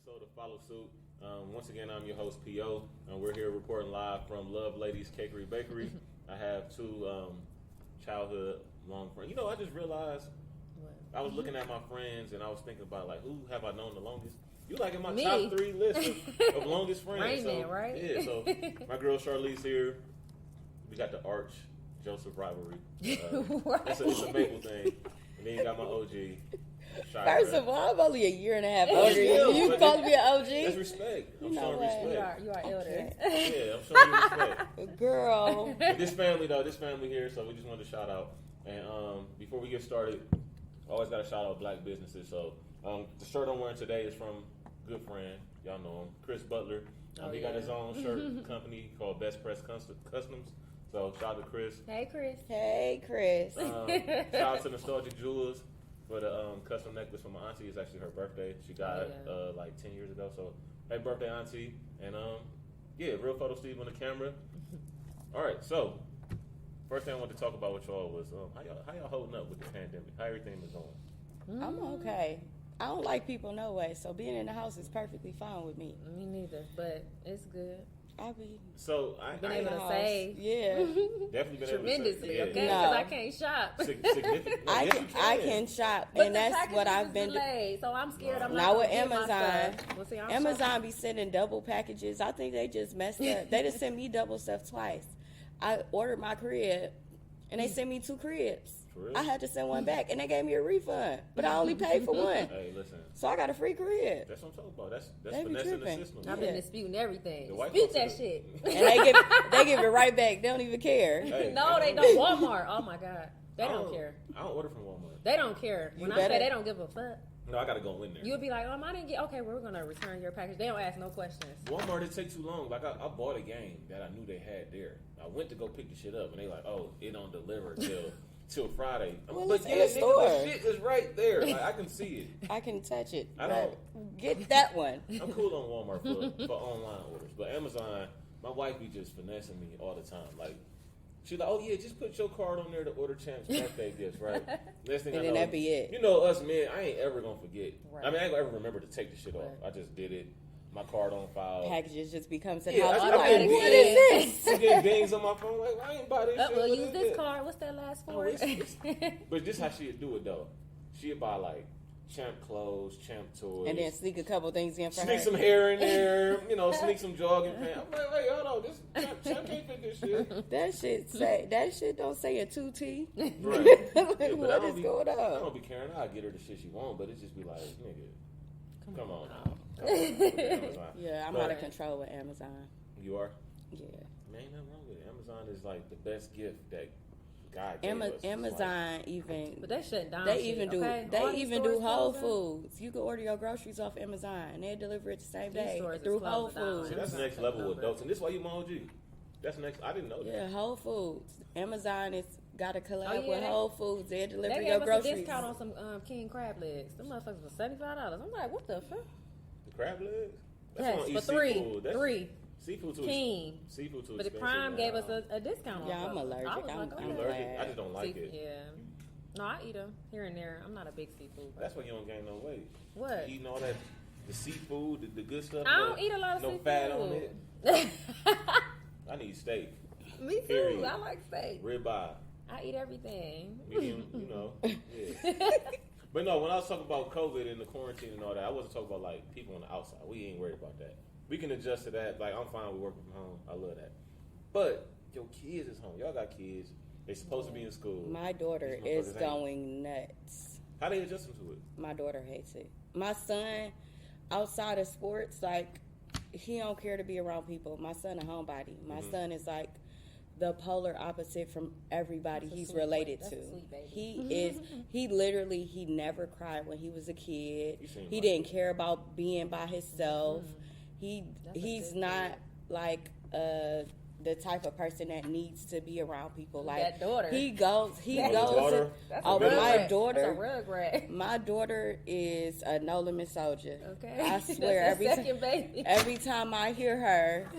episode of Follow Suit. Once again, I'm your host, P.O., and we're here reporting live from Love Ladies Cakery Bakery. I have two childhood long friends. You know, I just realized I was looking at my friends, and I was thinking about, like, who have I known the longest? You like in my top 3 list of longest friends. Rain Man, right? Yeah, so my girl Charlize here. We got the Arch Joseph rivalry. Right. It's a Maple thing. And then you got my OG. First of all, I'm only a year and a half older than you. You supposed to be an OG? That's respect. I'm showing respect. You are elder. Yeah, I'm showing you respect. Girl. But this family here, so we just wanted to shout out. And before we get started, I always got to shout out black businesses. So the shirt I'm wearing today is from a good friend. Y'all know him, Chris Butler. He got his own shirt company called Best Press Customs. So shout out to Chris. Hey, Chris. Hey, Chris. Shout out to Nostalgic Jewels for the custom necklace for my auntie. It's actually her birthday. She died like 10 years ago. So happy birthday, auntie. And real photo Steve on the camera. All right, so first thing I wanted to talk about with y'all was how y'all holding up with the pandemic? How everything is going? I'm okay. I don't like people no way, so being in the house is perfectly fine with me. Me neither, but it's good. I'll be been able to save. Yeah. Definitely been tremendously, able to save. okay? Because I can't shop. Significant. I can shop, But and the that's what I've been doing. So I'm scared I'm now not with gonna get my Amazon. stuff. Well, see, I'm Amazon shopping. be sending double packages. I think they just messed up. They just sent me double stuff twice. I ordered my crib, and they sent me 2 cribs. For real? I had to send one back, and they gave me a refund, but I only paid for one. Hey, listen. So I got a free crib. That's what I'm talking about. That's They be finessing the tripping. system. I've been disputing everything. Dispute that shit. And they give it right back. They don't even care. Hey, No, they don't. Walmart. Oh my God. They don't care. I don't order from Walmart. They don't care. When I say they don't give a fuck. No, I gotta go in there. You'll be like, I didn't get. Okay, we're gonna return your package. They don't ask no questions. Walmart, it takes too long. Like I bought a game that I knew they had there. I went to go pick the shit up, and they like, oh, it don't deliver till Friday. Well, but it's in the store. the shit is right there. Like I can see it. I can touch it. I don't get that one. I'm cool on Walmart for online orders, but Amazon, my wife be just finessing me all the time. Like she's like, oh yeah, just put your card on there to order Champ's birthday gifts, right? Next thing And I then know, that be it. You know us men, I ain't ever gonna forget. Right. I mean, I ain't gonna ever remember to take the shit off. I just did it. My card on file. Packages just become to the Yeah, house. I I'm like, get- what is I this? get dings on my phone. Like, I ain't buy this shit. We'll What use is this it? card. What's that last Oh, for? but this how she'd do it though. She'd buy like Champ clothes, Champ toys, And then sneak a couple things in for sneak her. some hair in there. You know, sneak some jogging pants. I'm like, wait, hold on, this Champ can't fit this shit. That shit don't say a 2T. Right. Like, Yeah, but what is going I on? don't be caring. I'll get her the shit she want, but it just be like, nigga, come on now. Yeah, I'm out of control with Amazon. You are? Yeah. Man, ain't nothing wrong with it. Amazon is like the best gift that God gave us. Amazon even. But they shut down. They even do. Okay? They All these even do stores Whole closing. Foods. You can order your groceries off Amazon, and they deliver it the same These day stores is through Whole closing down. Foods. See, that's the next level with adults, and this is why you my OG. That's next. I didn't know that. Yeah, Whole Foods. Amazon is got a collab Oh, yeah, with Whole Foods. They deliver They your gave us a groceries. discount on some king crab legs. Them motherfuckers was $75. I'm like, what the fuck? The crab legs? Yes, on for three. Seafood too. King. Seafood too. But the expensive Prime now. gave us a discount on Yeah, I'm those. allergic. I was like, I'm okay. You allergic? I just don't like it. Yeah. No, I eat them here and there. I'm not a big seafood. That's why you don't gain no weight. What? Eating all that, the seafood, the good stuff. I don't eat a lot of no seafood. fat on it. I need steak, Me too. Period. I like steak. ribeye, I eat everything. medium. You know. Yeah. But no, when I was talking about COVID and the quarantine and all that, I wasn't talking about like people on the outside. We ain't worried about that. We can adjust to that. Like I'm fine with working from home. I love that. But your kids is home. Y'all got kids. They supposed to be in school. My daughter These is motherfuckers ain't. going nuts. How they adjusting to it? My daughter hates it. My son, outside of sports, like, he don't care to be around people. My son a homebody. My son is like the polar opposite from everybody That's a he's sweet related boy. That's to. a sweet baby. He never cried when he was a kid. You seem He like didn't it. care about being by himself. He's good not kid. like the type of person that needs to be around people. Like That daughter. he goes. Your daughter? That's Oh, a but rug my rat. daughter. That's a rug rat. My daughter is a no limit soldier. Okay. I swear That's the second baby. every time I hear her,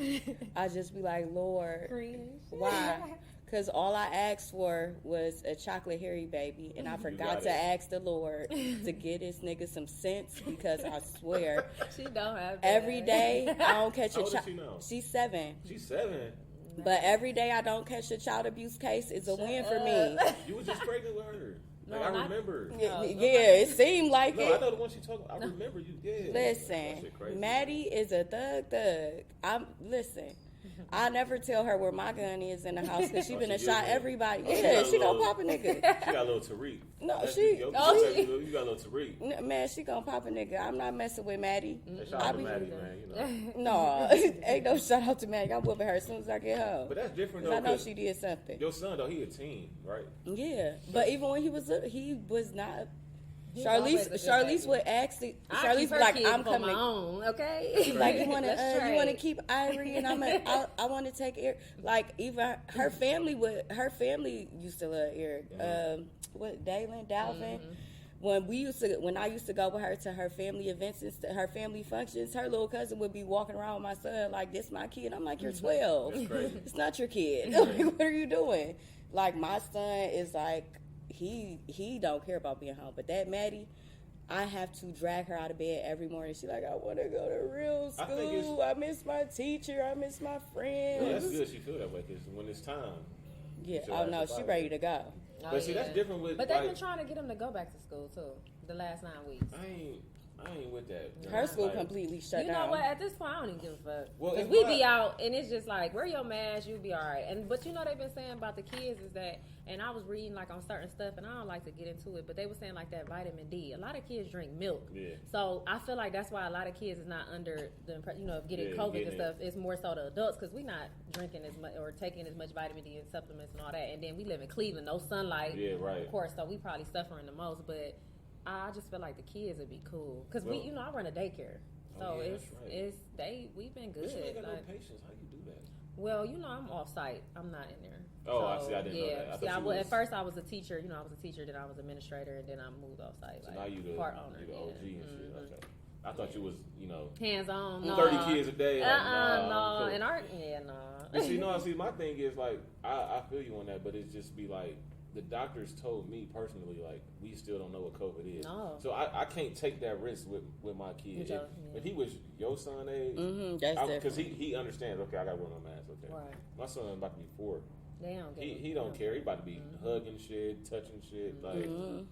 I just be like, Lord, Cringe. why? Because all I asked for was a chocolate hairy baby, and I forgot to ask the Lord to get this nigga some sense, because I swear, She don't have that. every day I don't catch How a old is child. she now? She's 7. She's 7. But every day I don't catch a child abuse case is a win for me. You was just pregnant with her. No, I not- remember. Yeah, it seemed like No, it. I know the one she talking about. I remember you. Yeah. That Listen, shit crazy. Maddie is a thug. Listen. I never tell her where my gun is in the house because she Oh, been she a shot using it. everybody. Oh, she Yeah, got a she gonna little- pop a nigga. She got a little Tariq. No, That's she- you oh, you got a little Tariq. Man, she gonna pop a nigga. I'm not messing with Maddie. Hey, shout out to Maddie, man. You know. No, ain't no shout out to Maddie. I'm whooping her as soon as I get home. But that's different 'Cause though. I know 'cause she did something. Your son though, he a teen, right? Yeah, but even when he was little, he was not. He's always a good Charlize baby. would ask the I Charlize keep be her like, kids I'm for coming. my own, okay? Like you want Let's to trade. keep Ivory, and I want to take Eric. Like even her family used to love Eric. What Dalvin? When I used to go with her to her family events and her family functions, her little cousin would be walking around with my son like, "This my kid." I'm like, "You're 12. That's crazy. It's not your kid. Like, what are you doing?" Like my son is like, he don't care about being home, but that Maddie, I have to drag her out of bed every morning. She's like, I want to go to real I think school. I miss my teacher. I miss my friends. Well, that's good. She feel that way because when it's time. Yeah. she'll Oh ask no, about she it. ready to go. Oh, But see, that's yeah. different with. But they've been like, trying to get him to go back to school too. The last 9 weeks. I ain't with that. Her school Like, completely shut You know down. what? At this point, I don't even give a fuck. Well, Because it's we not- be out, and it's just like, wear your mask, you'll be all right. But you know, they've been saying about the kids is that, and I was reading like on certain stuff, and I don't like to get into it, but they were saying like that vitamin D. A lot of kids drink milk. Yeah. So I feel like that's why a lot of kids is not under the impression, of getting Yeah, COVID getting and stuff. It's more so the adults, because we not drinking as much or taking as much vitamin D and supplements and all that. And then we live in Cleveland, no sunlight. Yeah, right. Of course, so we probably suffering the most, but I just feel like the kids would be cool because Well- I run a daycare, so Oh, yeah, it's that's right. we've been good. But you ain't got Like, no patience. How you do that? well, I'm off site. I'm not in there. Oh, I see. I didn't know that. I See, thought you at was- first I was a teacher. I was a teacher, then I was administrator, and then I moved off site. So like, now you the part owner. you the OG and shit. Mhm. Okay. I thought you was Hands on. 30 kids a day. Like, No. I'm cool. And no. But see, my thing is like I feel you on that, but it's just be like the doctors told me personally like we still don't know what COVID is. No. So I can't take that risk with my kid. With your- If he was your son age, That's because different. he understands. Okay, I got to wear my mask. Okay, Right. my son about to be 4. They don't get He don't care. He about to be hugging shit, touching shit. Like I'm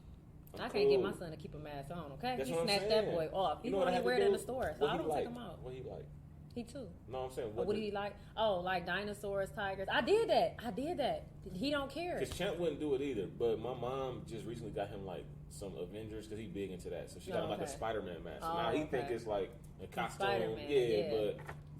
I can't get cool. my son to keep a mask on. Okay, That's he what I'm snatched saying. that boy off. He You know what I won't have wear to it in do? the store, so What I he don't like? take him out. What he like? He too. No, I'm saying What do he like? Oh, like dinosaurs, tigers. I did that. He don't care. Because Champ wouldn't do it either, but my mom just recently got him like some Avengers because he big into that. So she got him like a Okay. Spider-Man mask. So Oh, now he okay. think it's like a costume. Spider-Man, yeah, yeah.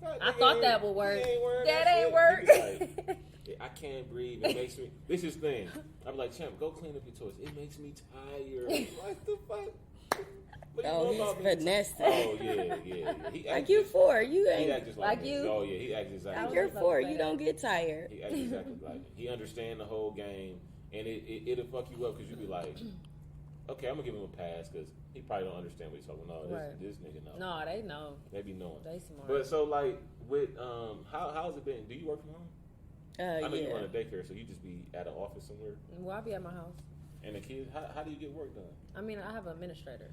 but I thought that would work. He ain't wearing That shit. ain't work. He be like, "Yeah, I can't breathe. It makes me. This is the thing. I'm like, Champ, go clean up your toys. It makes me tired. What the fuck? What you know Oh, about he's being finessing. Oh yeah. He Like act you just- 4, you He ain't. act just Like me. you? Oh yeah, he acts exactly. Like I you're was about 4, to say you that. don't get tired. He acts exactly like me. He understand the whole game, and it'll fuck you up because you be like, okay, I'm gonna give him a pass because he probably don't understand what he's talking about. Right. This nigga know. No, they know. They be knowing. They smart. But so like with how's it been? Do you work from home? I know you run a daycare, so you just be at an office somewhere. Well, I'll be at my house. And the kids, how do you get work done? I mean, I have an administrator.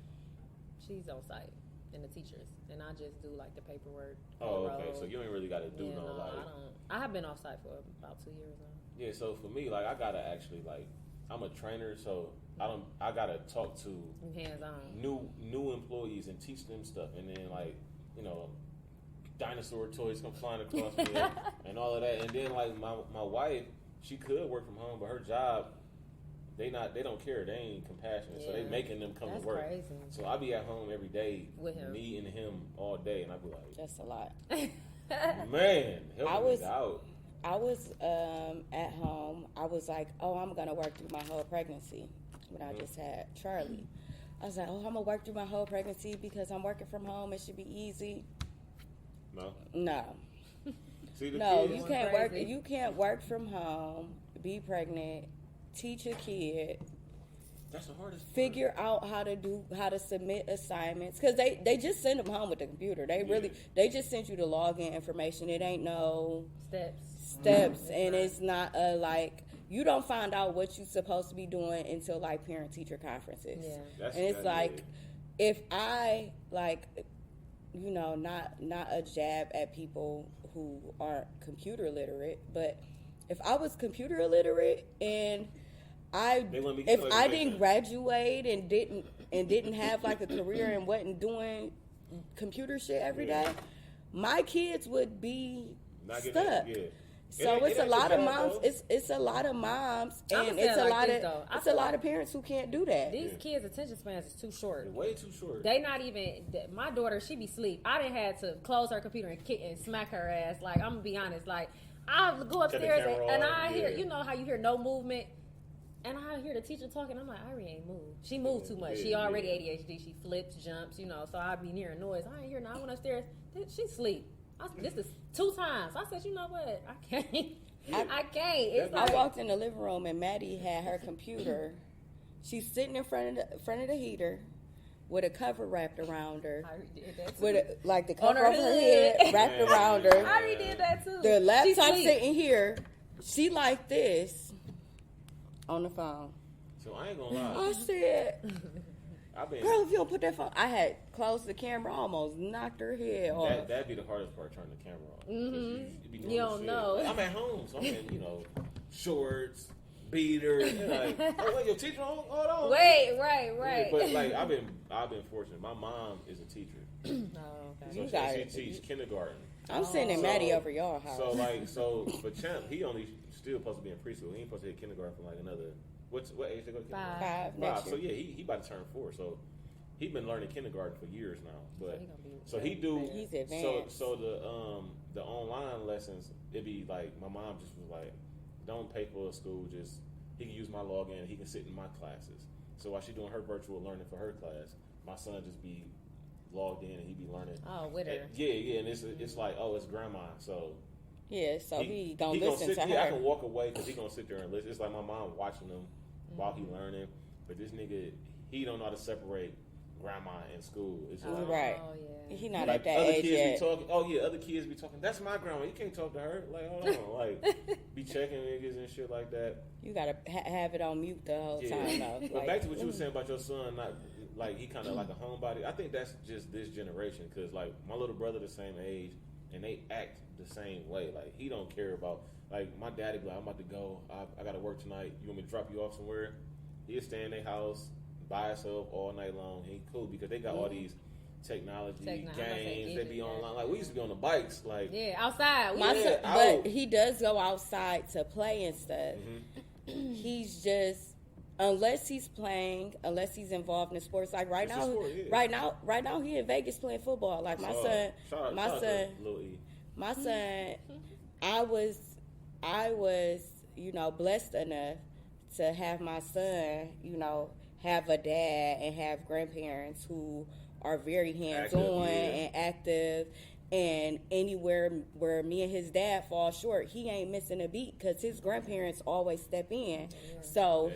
She's on site, and the teachers, and I just do like the paperwork. Oh, the okay. road. So you ain't really got to do Yeah, no like. I don't. I have been off site for about 2 years now. Yeah. So for me, like I gotta actually like I'm a trainer, so I gotta talk to Hands on. new employees and teach them stuff, and then like dinosaur toys come flying across me and all of that, and then like my wife, she could work from home, but her job they don't care, they ain't compassionate, so they Yeah. making them come That's to work. crazy. So I be at home every day With him. me and him all day, and I be like, That's a lot. man, help I me was- out. I was at home. I was like, oh, I'm going to work through my whole pregnancy when I just had Charlie. I was like, oh, I'm going to work through my whole pregnancy because I'm working from home. It should be easy. No, No. see the No, kids. you can't work. Crazy. You can't work from home, be pregnant, teach a kid, That's the hardest. part. figure out how to submit assignments, because they just send them home with the computer. They Yeah. they just send you the login information. It ain't no steps, and it's not like you don't find out what you're supposed to be doing until like parent teacher conferences. Yeah. And it's like, if I like, you know, not a jab at people who aren't computer literate, but if I was computer illiterate and if I didn't graduate and didn't have like a career and wasn't doing computer shit every day, my kids would be stuck. So it's a lot of moms. It's a lot of moms, and it's a lot of parents who can't do that. These kids' attention spans is too short. Way too short. They not even. My daughter, she be asleep. I didn't have to close her computer and kick and smack her ass. Like, I'm gonna be honest. Like, I'll go upstairs and I hear, you know how you hear no movement, and I hear the teacher talking. I'm like, Irie ain't moved. She moved too much. She already ADHD. She flips, jumps, you know. So I be hearing noise. I ain't hear. I went upstairs. She asleep. This is 2 times. I said, you know what? I can't. I can't. It's I walked in the living room and Maddie had her computer. She's sitting in front of the heater with a cover wrapped around her. I did that too. With the cover over her head wrapped around her. I already did that too. The laptop sitting here. She like this on the phone. So I ain't gonna lie. I said, girl, if you don't put that phone, I had closed the camera, almost knocked her head off. That'd be the hardest part, turning the camera off. You don't know. Like, I'm at home, so I'm in, you know, shorts, beaters. Like, oh wait, your teacher on? Hold on. Wait, right. Yeah, but like, I've been fortunate. My mom is a teacher. Okay. So she teaches kindergarten. I'm sending Maddie over your house. But Champ, he only still supposed to be in preschool. He ain't supposed to hit kindergarten for like another. What age they go to kindergarten? 5. So yeah, he about to turn 4. So he been learning kindergarten for years now. But He's advanced. So the online lessons, it'd be like my mom just was like, don't pay for a school, just he can use my login, he can sit in my classes. So while she's doing her virtual learning for her class, my son just be logged in and he be learning. Oh, with her. And it's like, oh, it's grandma. So yeah, so he gonna listen to her. Yeah, I can walk away because he gonna sit there and listen. It's like my mom watching him while he learning, but this nigga, he don't know how to separate grandma and school. It's just like, right. Oh, yeah. He not like at that other age kids yet. be talking. Other kids be talking. That's my grandma. You can't talk to her. Like, hold on. Like, be checking niggas and shit like that. You gotta have it on mute the whole time though. But back to what you were saying about your son, not like he kind of like a homebody. I think that's just this generation because like my little brother the same age and they act the same way. Like he don't care about like my daddy be like, I'm about to go. I got to work tonight. You want me to drop you off somewhere? He'll stay in their house by himself all night long. He cool because they got all these technology games. They be online. Like we used to be on the bikes. Like outside. But he does go outside to play and stuff. He's just unless he's involved in sports. Like right now he in Vegas playing football. Like my son. I was blessed enough to have my son, have a dad and have grandparents who are very hands-on and active. And anywhere where me and his dad fall short, he ain't missing a beat because his grandparents always step in. So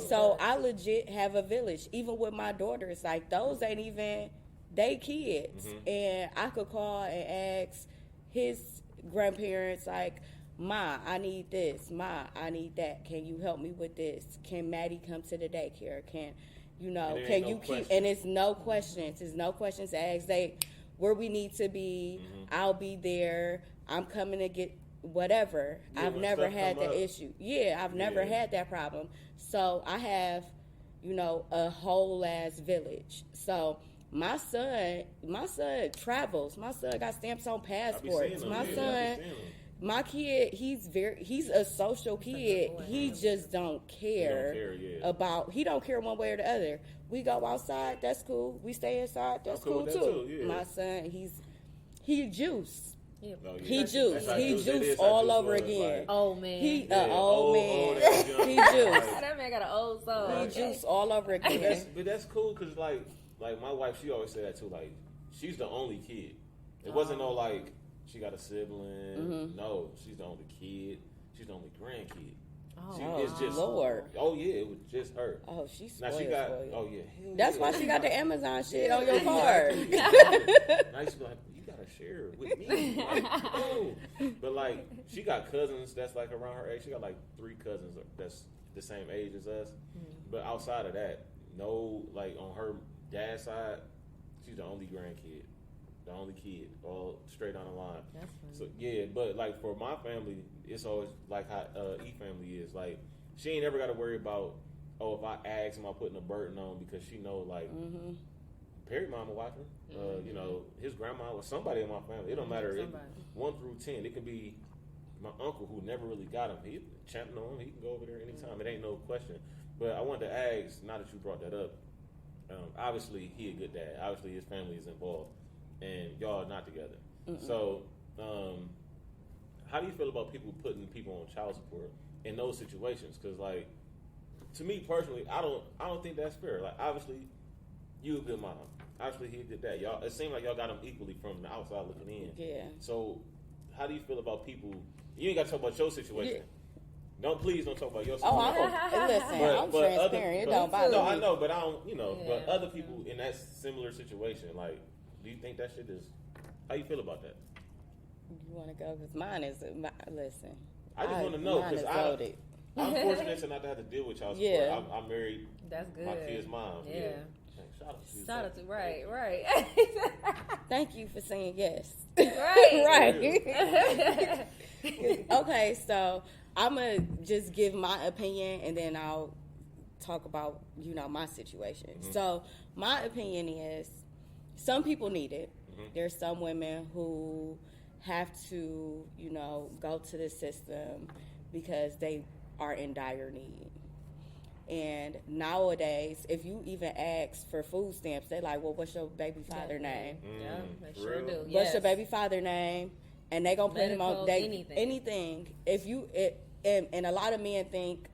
So I legit have a village. Even with my daughters, like those ain't even they kids, and I could call and ask his grandparents like, Ma, I need this. Ma, I need that. Can you help me with this? Can Maddie come to the daycare? Can you keep? And it's no questions. It's no questions asked. Where we need to be. I'll be there. I'm coming to get whatever. I've never had the issue. Yeah, I've never had that problem. So I have, a whole ass village. So my son travels. My son got stamps on passports. My kid, he's a social kid. He just don't care about. He don't care one way or the other. We go outside, that's cool. We stay inside, that's cool too. My son, he juice. Yeah. He juice all over again. Old man. He old man. He juice. That man got an old soul. He juice all over again. But that's cool because like my wife, she always say that too. Like she's the only kid. It wasn't no like. She got a sibling. No, she's the only kid. She's the only grandkid. It's just Lord. Oh yeah, it was just her. Oh, she's spoiled. Now she got. Oh yeah. That's why she got the Amazon shit on your card. Now she's like, you got a share with me. Like, no. But like, she got cousins that's like around her age. She got like 3 cousins that's the same age as us. But outside of that, no, like on her dad's side, she's the only grandkid, the only kid, all straight on the line. That's funny. So yeah, but like for my family, it's always like how E family is. Like she ain't ever got to worry about, oh, if I ask, am I putting a burden on, because she know like Perry mama watching. You know, his grandma was somebody in my family. It don't matter. 1 through 10. It could be my uncle who never really got him. He champing on him. He can go over there anytime. It ain't no question. But I wanted to ask, now that you brought that up, obviously he a good dad. Obviously his family is involved, and y'all are not together. So, how do you feel about people putting people on child support in those situations? Because, like, to me personally, I don't think that's fair. Like, obviously, you a good mom. Obviously, he a good dad. Y'all, it seems like y'all got them equally from the outside looking in. Yeah. So, how do you feel about people? You ain't got to talk about your situation. Yeah. Please don't talk about your situation. I'm transparent. It don't bother me. No, I know, but I don't. You know, but other people in that similar situation, like, do you think that shit is? How you feel about that? You want to go? Because mine is. Listen. I just want to know because I'm fortunate to not have to deal with y'all support. Yeah. I'm married. That's good. My kid's mom. Yeah. Shout out to right. Thank you for saying yes. Right. Okay, so I'm gonna just give my opinion and then I'll talk about my situation. So my opinion is some people need it. There's some women who have to go to the system because they are in dire need. And nowadays, if you even ask for food stamps, they're like, well, what's your baby father name? Yeah, they sure do. What's your baby father name? And they going to put him on anything. And a lot of men think,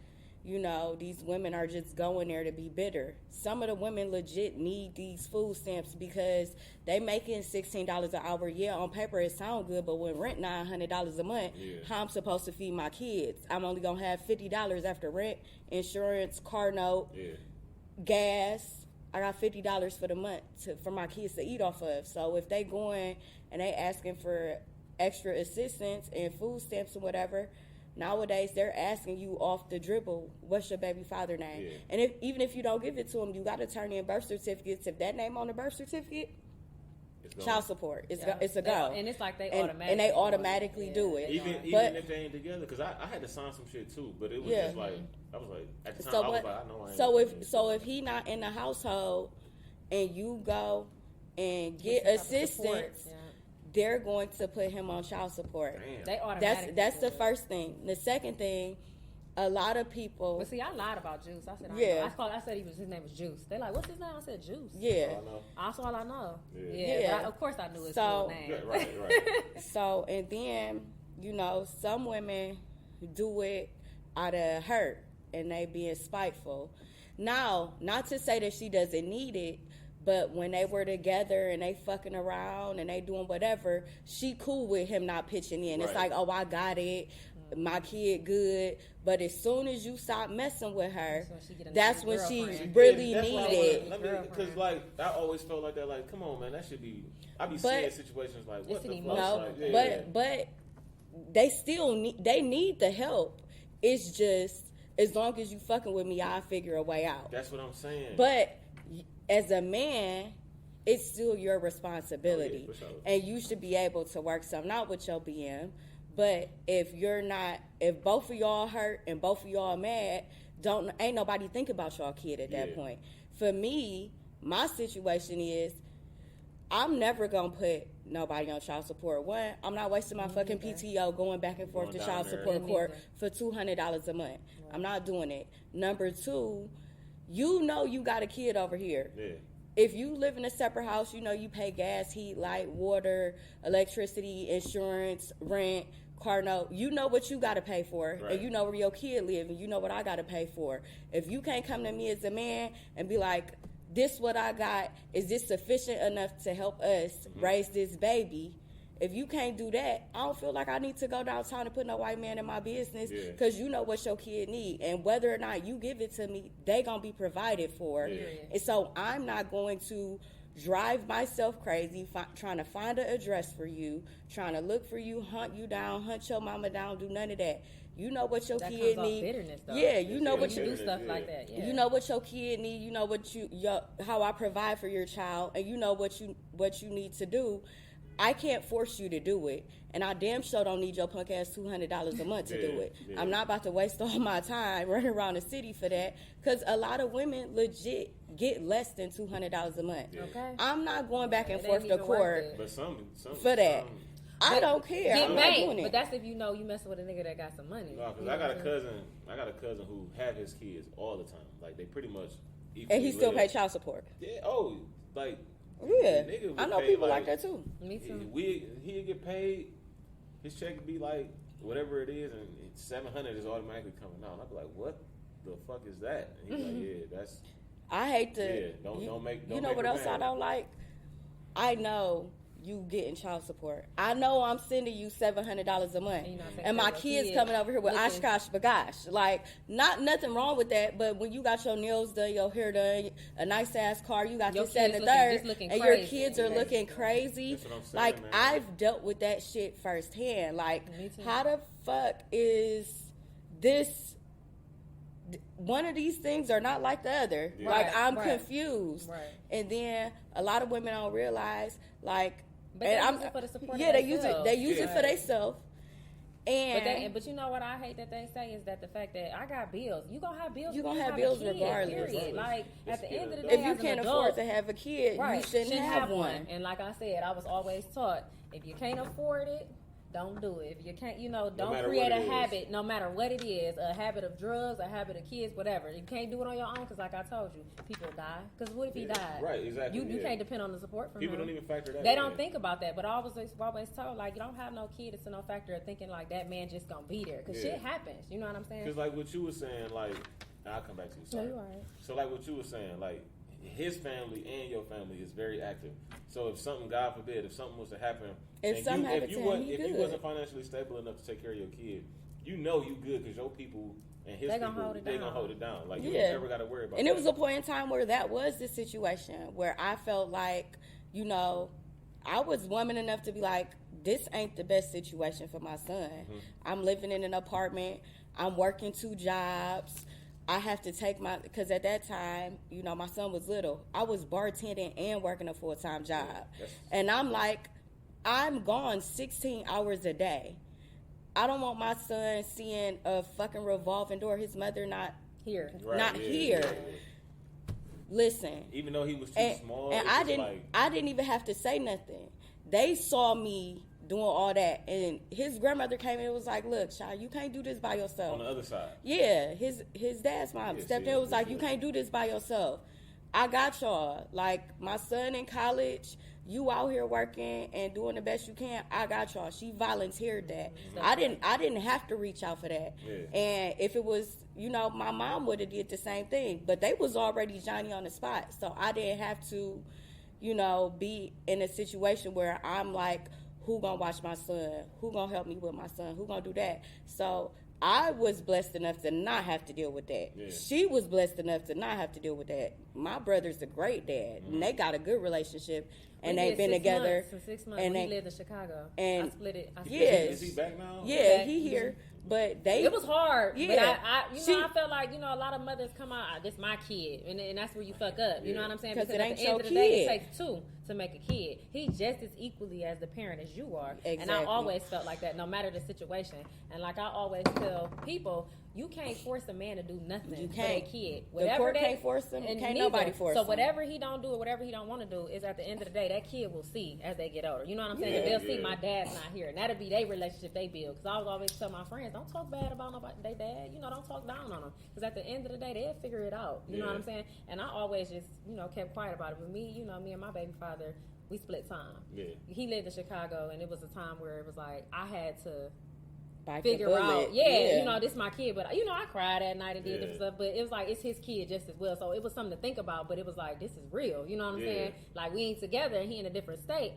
these women are just going there to be bitter. Some of the women legit need these food stamps because they making $16 an hour. Yeah, on paper it sound good, but when rent $900 a month, how I'm supposed to feed my kids? I'm only gonna have $50 after rent, insurance, car note, gas. I got $50 for the month for my kids to eat off of. So if they going and they asking for extra assistance and food stamps or whatever, nowadays they're asking you off the dribble, what's your baby father name? And even if you don't give it to them, you got to turn in birth certificates. If that name on the birth certificate, child support. It's a go. And it's like they automatically do it. Even if they ain't together, because I had to sign some shit too, but it was just like I was like at the time I was like I know I ain't. So if he not in the household and you go and get assistance, they're going to put him on child support. Damn. They automatically. That's the first thing. The second thing, a lot of people. But see, I lied about Juice. I said, I said his name was Juice. They like, what's his name? I said Juice. Yeah. That's all I know. Yeah. But of course I knew his full name. Right. So and then some women do it out of hurt and they being spiteful. Now, not to say that she doesn't need it. But when they were together and they fucking around and they doing whatever, she cool with him not pitching in. Right. It's like, oh, I got it. My kid good. But as soon as you stop messing with her, that's when she really need it. Because, like, I always felt like that. Like, come on, man. That should be... I be seeing situations like, what the fuck? No, but they still need the help. It's just, as long as you fucking with me, I'll figure a way out. That's what I'm saying. But... as a man, it's still your responsibility. For sure. And you should be able to work something out with your BM. But if both of y'all hurt and both of y'all mad, ain't nobody think about y'all kid at that point. For me, my situation is, I'm never going to put nobody on child support. One, I'm not wasting my fucking PTO going back and forth to child support court for $200 a month. Right. I'm not doing it. Number two, you got a kid over here. Yeah. If you live in a separate house, you pay gas, heat, light, water, electricity, insurance, rent, car note. You know what you got to pay for, right. And you know where your kid live, and you know what I got to pay for. If you can't come to me as a man and be like, this what I got, is this sufficient enough to help us raise this baby? If you can't do that, I don't feel like I need to go downtown and put no white man in my business because you know what your kid need. And whether or not you give it to me, they going to be provided for. Yeah. And so I'm not going to drive myself crazy, trying to find an address for you, trying to look for you, hunt you down, hunt your mama down, do none of that. You know what your kid need. Bitterness, though. Yeah, you know what you do stuff like that. Yeah. You know what your kid need. You know what how I provide for your child, and you know what you need to do. I can't force you to do it, and I damn sure don't need your punk ass $200 a month to do it. Yeah. I'm not about to waste all my time running around the city for that, because a lot of women legit get less than $200 a month. Yeah. Okay. I'm not going back and forth to court for that. I don't care. I'm not doing it. But that's if you know you messing with a nigga that got some money. No, because I got a cousin who have his kids all the time. Like, they pretty much and he still pay child support. Yeah. Yeah, I know people like that too. Me too. He'd get paid. His check would be like whatever it is, and $700 is automatically coming out. And I'd be like, "What the fuck is that?" And he's like, "Yeah, that's." I hate to. Yeah, don't make. You know what else I don't like? I know you getting child support. I know I'm sending you $700 a month, and my kids coming over here with Oshkosh Bagosh. Like, nothing wrong with that, but when you got your nails done, your hair done, a nice ass car, you got this, that, and the third, and your kids are looking crazy. That's what I'm saying, like, man. I've dealt with that shit firsthand. Like, how the fuck is this? One of these things are not like the other. Yeah. Like, I'm confused. Right. And then a lot of women don't realize, like, but they use it for the support. Yeah, they use it for themselves. But you know what I hate that they say is that the fact that I got bills. You gonna have bills. You gonna have bills regardless. Period. Like, at the end of the day, if you can't afford to have a kid, you shouldn't have one. And like I said, I was always taught, if you can't afford it, don't do it. If you can't, don't create a habit, no matter what it is, a habit of drugs, a habit of kids, whatever. You can't do it on your own, because like I told you, people die. Because what if he died? Right, exactly. You can't depend on the support from people him. Don't even factor that. They don't think about that. But I was always told, like, you don't have no kid. It's no factor of thinking like that man just gonna be there, because shit happens. You know what I'm saying? Because like what you were saying, like, I'll come back to you. Sorry. No, you're right. So like what you were saying, like, his family and your family is very active. So if something, God forbid, if something was to happen, if you wasn't financially stable enough to take care of your kid, you good, because your people and his people, they gonna hold it down. Like, you never got to worry about. And it was a point in time where that was the situation where I felt like, I was woman enough to be like, this ain't the best situation for my son. Mm-hmm. I'm living in an apartment. I'm working 2 jobs. I have to take because at that time, my son was little. I was bartending and working a full-time job. And I'm like, I'm gone 16 hours a day. I don't want my son seeing a fucking revolving door. His mother not here. Right, here. Yeah. Listen. Even though he was too small. And I didn't even have to say nothing. They saw me doing all that, and his grandmother came in and was like, look, child, you can't do this by yourself. On the other side. Yeah, his dad's mom stepped in and was like, you can't do this by yourself. I got y'all. Like, my son in college, you out here working and doing the best you can, I got y'all. She volunteered that. I didn't have to reach out for that. Yeah. And if it was, my mom would have did the same thing, but they was already Johnny on the spot, so I didn't have to, be in a situation where I'm like, who gonna watch my son? Who gonna help me with my son? Who gonna do that? So I was blessed enough to not have to deal with that. Yeah. She was blessed enough to not have to deal with that. My brother's a great dad, and they got a good relationship, and they've been together. For 6 months, and he lived in Chicago. And I split it. Is he back now? Yeah, he here. But it was hard. Yeah, but I felt like, a lot of mothers come out, this my kid, and that's where you fuck up. You know what I'm saying? Because at the end of the day, it takes 2 to make a kid. He's just as equally as the parent as you are. Exactly. And I always felt like that, no matter the situation. And like I always tell people, you can't force a man to do nothing for a kid. The court can't force him. Can't nobody force him. So whatever he don't do or whatever he don't want to do is, at the end of the day, that kid will see as they get older. You know what I'm saying? And they'll see my dad's not here, and that'll be their relationship they build. Because I was always tell my friends, don't talk bad about nobody, they dad. Don't talk down on them. Because at the end of the day, they'll figure it out. You know what I'm saying? And I always just kept quiet about it. But me, me and my baby father, we split time. Yeah. He lived in Chicago, and it was a time where it was like I had to figure out, this is my kid, but I cried that night and did different stuff, but it was like, it's his kid just as well, so it was something to think about, but it was like, this is real, you know what I'm saying? Like, we ain't together and he in a different state,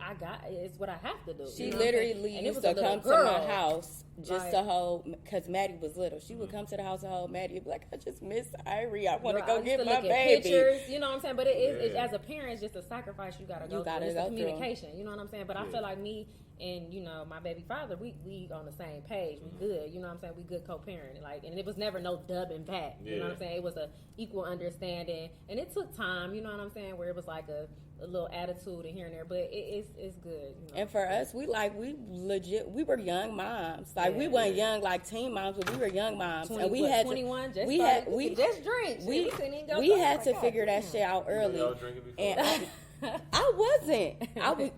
it's what I have to do. She literally used to come to my house just to hold, because Maddie was little. She would come to the house and hold Maddie and be like, I just miss Irie. I want to go get my baby. Pictures, you know what I'm saying? But it is, as a parent, it's just a sacrifice you got to go through. It's the communication, you know what I'm saying? But I feel like me and, you know, my baby father, we on the same page. We good, you know what I'm saying? We good co-parenting. Like, and it was never no dubbing back, you know what I'm saying? It was a equal understanding. And it took time, you know what I'm saying? Where it was like a little attitude and here and there, but it's good. You know? And for us, we were young moms. Like we weren't young like teen moms, but we were young moms, and we had 21. We just drink. We had to figure that shit out early. And I wasn't.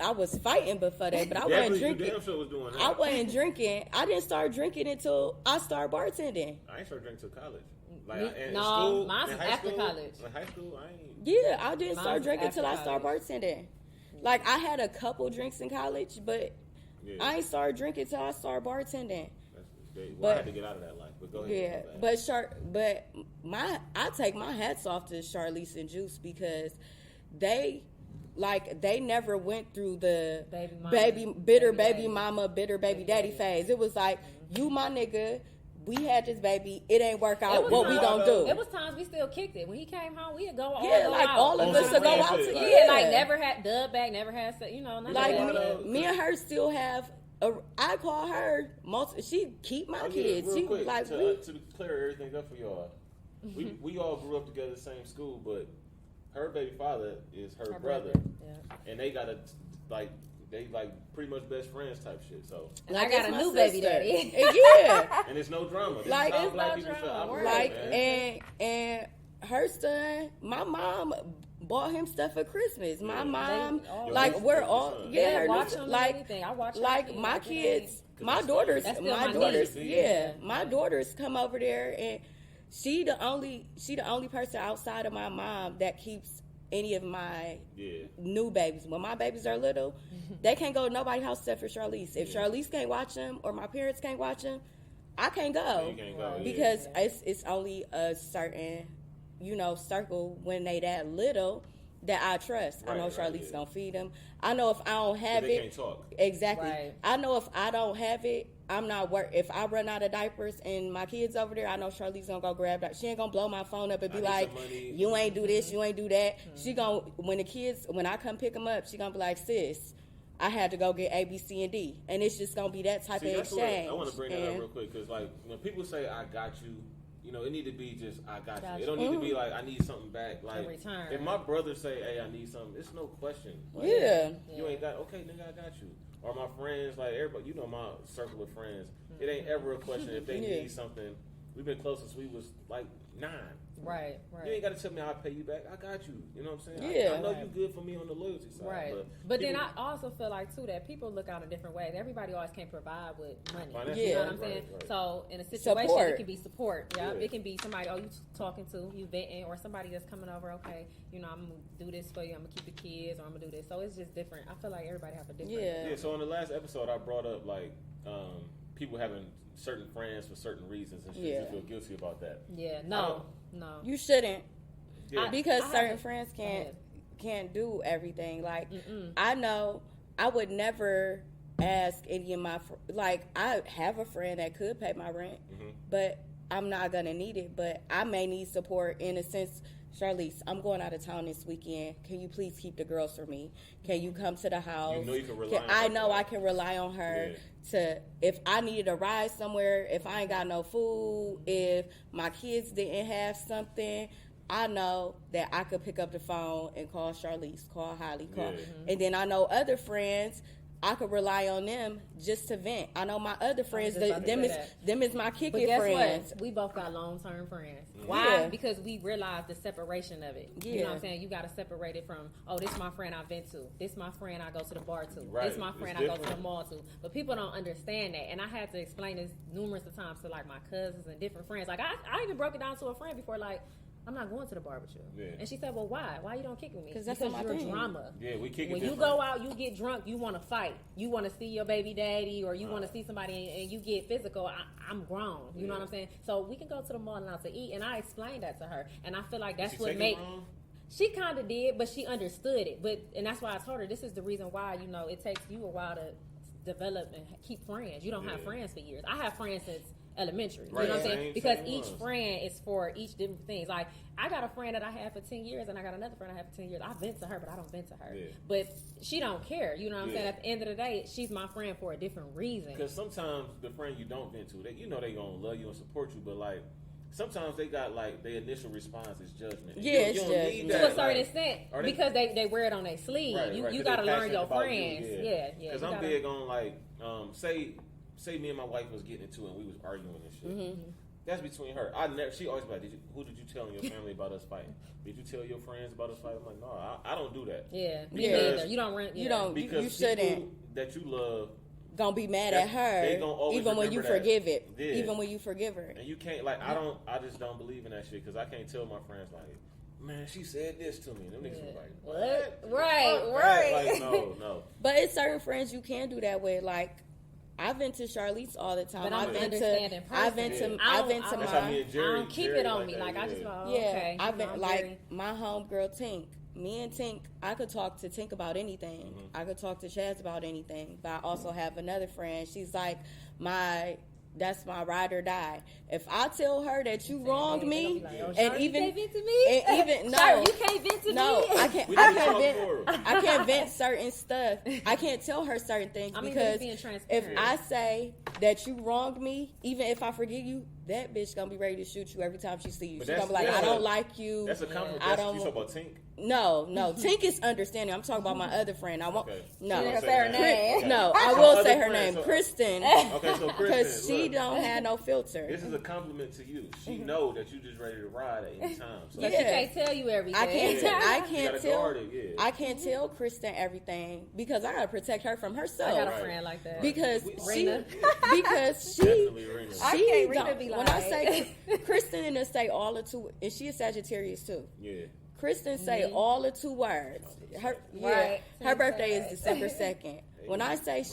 I was fighting before that, but I wasn't drinking. You damn sure was doing that. I wasn't drinking. I didn't start drinking until I started bartending. I ain't started drinking till college. Mine's after college. Like high school, I ain't. Yeah, I didn't start drinking until I started bartending. Like, I had a couple drinks in college, but I ain't started drinking until I started bartending. I had to get out of that life, but go ahead. Yeah, I take my hats off to Charlize and Juice because they never went through the bitter baby mama, bitter baby daddy phase. It was like, you my nigga, we had this baby, it ain't work out, what we gonna do? It was times we still kicked it. When he came home, we'd go all all of us would go out together. Like, never had dub back, never had, you know, like me and her still have, I call her, she keep my kids. Real quick, to clear everything up for y'all, we all grew up together in the same school, but her baby father is her brother. Yeah. And they got they pretty much best friends type shit. So I got a new baby daddy. Yeah. And it's no drama. Like, it's no drama. Like, and her son, my mom bought him stuff for Christmas. My mom, we're all, I watch like my kids, my daughters, my daughters come over there, and she the only person outside of my mom that keeps any of my new babies. When my babies are little, they can't go to nobody's house except for Charlize. If Charlize can't watch them or my parents can't watch them, I can't go. Because it's only a certain, circle when they that little that I trust. I know Charlize gonna feed them. I know if I don't have it, can't talk. Exactly. Right. I know if I don't have it, I'm not if I run out of diapers and my kids over there, I know Charlize gonna go grab that. She ain't gonna blow my phone up and be like, you ain't do this, you ain't do that. She gonna, when I come pick them up, she gonna be like, sis, I had to go get A, B, C, and D. And it's just gonna be that type of exchange. I want to bring that up real quick, because like when people say I got you, it need to be just I got you. It don't need to be like I need something back. Like if my brother say, hey, I need something, it's no question. Like, you ain't got, okay, nigga, I got you. Or my friends, like everybody, my circle of friends. It ain't ever a question if they need something. We've been close since we was like 9. Right. You ain't got to tell me I'll pay you back. I got you. You know what I'm saying? Yeah. I know you good for me on the loyalty side. Right. But then I also feel like, too, that people look out in different ways. Everybody always can't provide with money. You know what I'm saying? Right. So in a situation, it can be support. Yeah. It can be somebody, you talking to, you venting, or somebody that's coming over, okay, I'm going to do this for you. I'm going to keep the kids, or I'm going to do this. So it's just different. I feel like everybody have a different. Yeah. So in the last episode, I brought up, like, people having certain friends for certain reasons and shit. You feel guilty about that? Yeah. No. You shouldn't. Yeah. Because certain friends can't do everything. Like, I know I would never ask any of my I have a friend that could pay my rent, but I'm not gonna need it. But I may need support in a sense. Charlize, I'm going out of town this weekend. Can you please keep the girls for me? Can you come to the house? You can rely on her. I know I can rely on her to, if I needed a ride somewhere, if I ain't got no food, if my kids didn't have something, I know that I could pick up the phone and call Charlize, call Holly, and then I know other friends, I could rely on them just to vent. I know my other friends, them is my kicking friends. What? We both got long-term friends. Why? Because we realize the separation of it. You know what I'm saying? You got to separate it from, this my friend I vent to. This my friend I go to the bar to. Right. This my friend I go to the mall to. But people don't understand that. And I had to explain this numerous of times to, like, my cousins and different friends. Like, I even broke it down to a friend before, like, I'm not going to the bar with you. Yeah. And she said, well, why? Why you don't kick with me? Because you're drama. Yeah, we kick it When you go out, you get drunk, you want to fight. You want to see your baby daddy, or you want to see somebody and you get physical. I'm grown. You know what I'm saying? So we can go to the mall now to eat. And I explained that to her. And I feel like that's what made... She kind of did, but she understood it. And that's why I told her, this is the reason why, it takes you a while to develop and keep friends. You don't have friends for years. I have friends since elementary. Right. You know what I'm saying? Because each ones. friend is for each different things. Like, I got a friend that I had for 10 years, and I got another friend I had for 10 years. I vent to her, but I don't vent to her. Yeah. But she don't care. You know what I'm saying? At the end of the day, she's my friend for a different reason. Because sometimes the friend you don't vent to, they they gonna love you and support you, but like sometimes they got like their initial response is judgment. Yeah, you don't need that. To a certain like, extent, because they wear it on their sleeve. Right, you got to learn your friends. Yeah. Because I'm big on like, say me and my wife was getting into it and we was arguing and shit. Mm-hmm. That's between her. She always be like, who did you tell in your family about us fighting? Did you tell your friends about us fighting? I'm like, no, I don't do that. Yeah, me neither. You don't rent. You don't. Because you shouldn't. That you love gonna be mad at her, even when you forgive it. Yeah. Even when you forgive her. And you can't like I just don't believe in that shit because I can't tell my friends like, man, she said this to me. And them niggas was like, what? Right. Like, no. But it's certain friends you can do that with. Like, I vent to Charlize all the time. But I vent to That's how me and Jerry, I don't keep Jerry it on like me. that, Like, I just go, yeah. okay. I vent like my homegirl Tink. Me and Tink, I could talk to Tink about anything. Mm-hmm. I could talk to Chaz about anything. But I also have another friend. She's like that's my ride or die. If I tell her that you wronged me, and even you can't vent to me, and even no, you can't vent to me. No, I can't. I can't vent certain stuff. I can't tell her certain things because if I say that you wronged me, even if I forgive you, that bitch gonna be ready to shoot you every time she see you. She's gonna be like, I don't like you. That's a compliment. I don't. You talk about Tink? No. Tink is understanding. I'm talking about my other friend. I won't. Okay. No, She didn't say her name. No, I will say her name, so, Kristen. Okay, so Kristen, Because she look, don't have no filter. This is a compliment to you. She know that you just ready to ride at any time. So But she can't tell you everything. I I can't tell Kristen everything because I gotta protect her from herself. I got a friend like that. Because Rena. she I can't Rena don't. be When like. I say Kristen and say all the two, and she is Sagittarius too. Yeah. Kristen say all the two words. Her birthday is December 2nd. When I say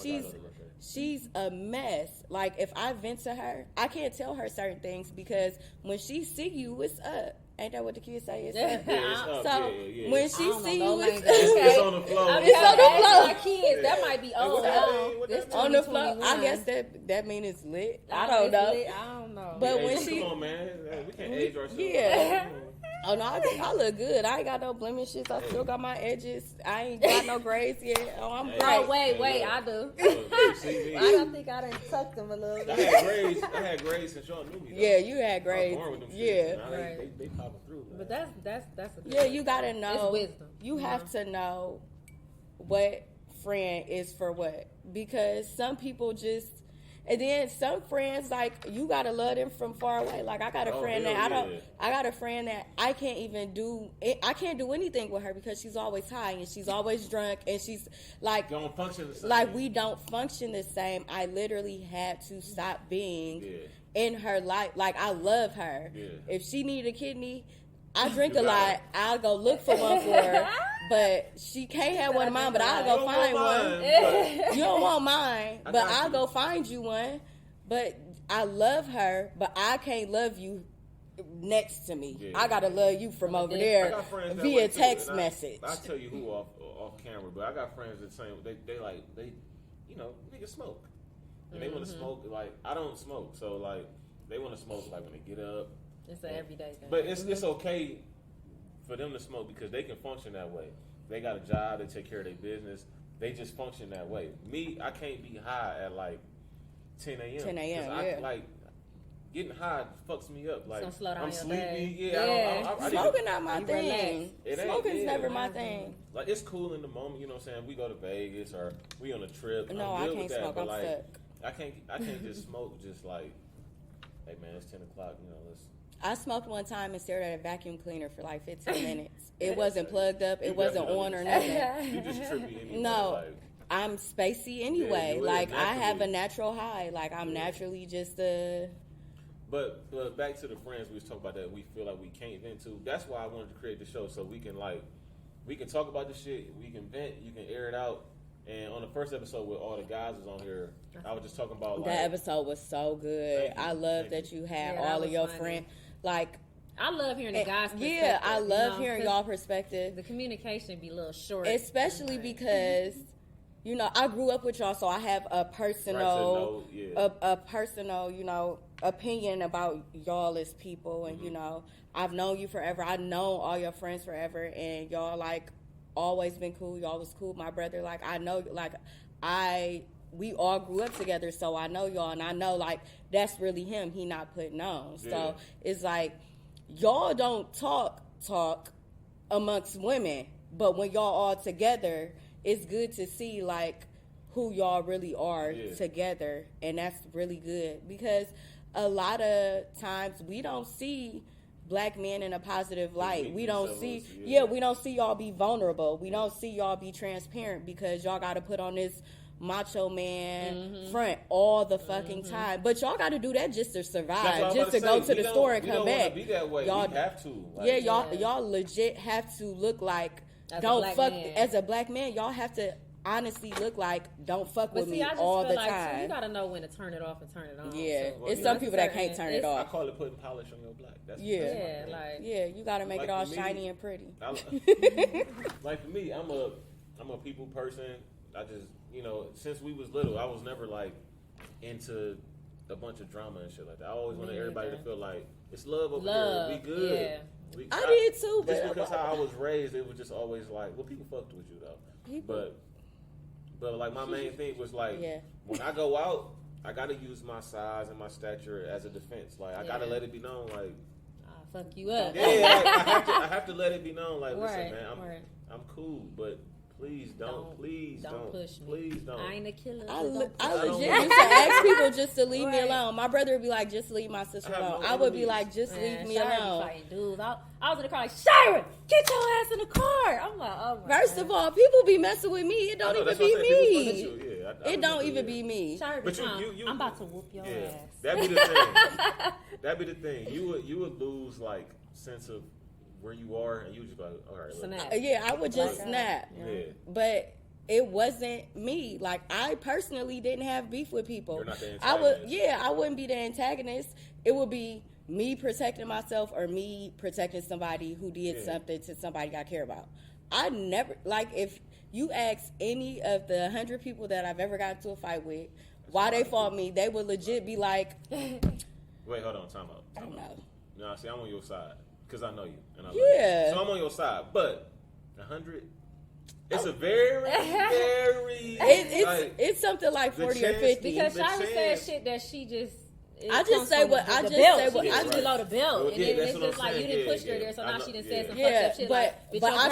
she's a mess. Like, if I vent to her, I can't tell her certain things because when she see you, it's up. Ain't that what the kids say? It's up. Yeah, it's up. So yeah. when she see you, It's on the floor. It's on the floor. My kids, that might be old now. It's on the floor. 2021. I guess that means it's lit. I don't know. I don't know. But Hey, when she, come on, man, we can't age ourselves. yeah. Oh no, I look good. I ain't got no blemishes. I still got my edges. I ain't got no grays yet. Oh, I'm Hey. bright. Oh, wait, I do. You see me? I don't think I done tucked them a little I bit. had grades since y'all knew me. Though. Yeah, you had I grays. was born with them Yeah. shits. Now Right. they popping through. But that's a good Yeah, thing. you gotta know. It's wisdom. You have to know what friend is for what, because some people just, and then some friends, like, you gotta love them from far away. Like, I got a friend that I got a friend that I can't even do. I can't do anything with her because she's always high and she's always drunk and she's like, don't function the same. like, we don't function the same. I literally had to stop being in her life. Like, I love her. Yeah. If she need a kidney, I drink a lot. I'll go look for one for her. But she can't have one of mine, but I'll go find one. You don't want mine, but I'll go find you one. But I love her, but I can't love you next to me. Yeah. I gotta love you from over there via text message. I tell you who off camera, but I got friends that say they you know, niggas smoke. And they want to smoke, like, I don't smoke, so like they want to smoke like when they get up. It's an everyday thing. But it's okay for them to smoke because they can function that way. They got a job, they take care of their business, they just function that way. Me, I can't be high at like 10 a.m. 10 a.m., I, like, getting high fucks me up. Like, slow down I'm your sleepy. day. Yeah. I Smoking not my You thing. Smoking's never my thing. Like, it's cool in the moment, you know what I'm saying? We go to Vegas or we on a trip. No, I'm I good can't with that, smoke. but I'm like, stuck. I can't just smoke just like, hey man, it's 10 o'clock, you know, let's. I smoked one time and stared at a vacuum cleaner for like 15 minutes. It wasn't plugged up. It wasn't on or nothing. You just trippy anyway. No. Like, I'm spacey anyway. you is, like, I have a naturally. natural high. Like, I'm naturally just But back to the friends we was talking about that we feel like we can't vent to. That's why I wanted to create the show so we can talk about this shit. We can vent. You can air it out. And on the first episode with all the guys was on here, I was just talking about like, that episode was so good. I love that you had all of your friends. Like, I love hearing the guys' perspective. Yeah, I love hearing y'all perspective. The communication be a little short. Especially because you know, I grew up with y'all, so I have a personal, a personal, you know, opinion about y'all as people, and you know, I've known you forever. I know all your friends forever, and y'all like always been cool. Y'all was cool. My brother, like I know, like we all grew up together, so I know y'all, and I know like that's really him. He not putting on. So it's like y'all don't talk amongst women, but when y'all all together, it's good to see like who y'all really are together, and that's really good because a lot of times we don't see black men in a positive light. We don't see we don't see y'all be vulnerable. We don't see y'all be transparent because y'all got to put on this macho man front all the fucking time. But y'all got to do that just to survive, just to go to the store and come back. Be that way. Y'all have to. Like, y'all legit have to look like as a black man. Y'all have to honestly look like don't fuck with me all the time. You gotta know when to turn it off and turn it on. Yeah, so, it's some people that can't turn it off. I call it putting polish on your black. That's you gotta make it all shiny and pretty. Like for me, I'm a people person. I just, you know, since we was little, I was never like into a bunch of drama and shit like that. I always wanted everybody to feel like it's love over here. We good. Yeah. I did too. Just because how I was raised, it was just always like, well, people fucked with you though. But like my main thing was like, when I go out, I gotta use my size and my stature as a defense. Like I gotta let it be known, like I'll fuck you up. Yeah, I have to let it be known, like listen, man, I'm cool, but please don't push me. Please don't. I ain't a killer. I legit used to ask people just to leave me alone. My brother would be like, just leave my sister alone. I would be like, just leave me alone. Dude, I was in the car like, Shira, get your ass in the car. I'm like, oh my First of all, people be messing with me. It don't even be me. It don't even be me. But I'm about to whoop your ass. That'd be the thing. That'd be the thing. You would lose like sense of where you are, and you would just like, all right, snap. I would just snap. Yeah. But it wasn't me. Like I personally didn't have beef with people. You're not the antagonist. I wouldn't be the antagonist. It would be me protecting myself or me protecting somebody who did something to somebody I care about. I never, like, if you ask any of the 100 people that I've ever gotten into a fight with why they fought me, they would legit be like, wait, hold on, time out. I don't know. No, see, I'm on your side. Because I know you. And I love you. So I'm on your side. But 100, it's a very, very... It's something like 40 or 50. Because Shira said shit that she just... I just say what I just say. What I just below the belt, and then it's just like you didn't push her there, so now she done said some fucked up shit. But I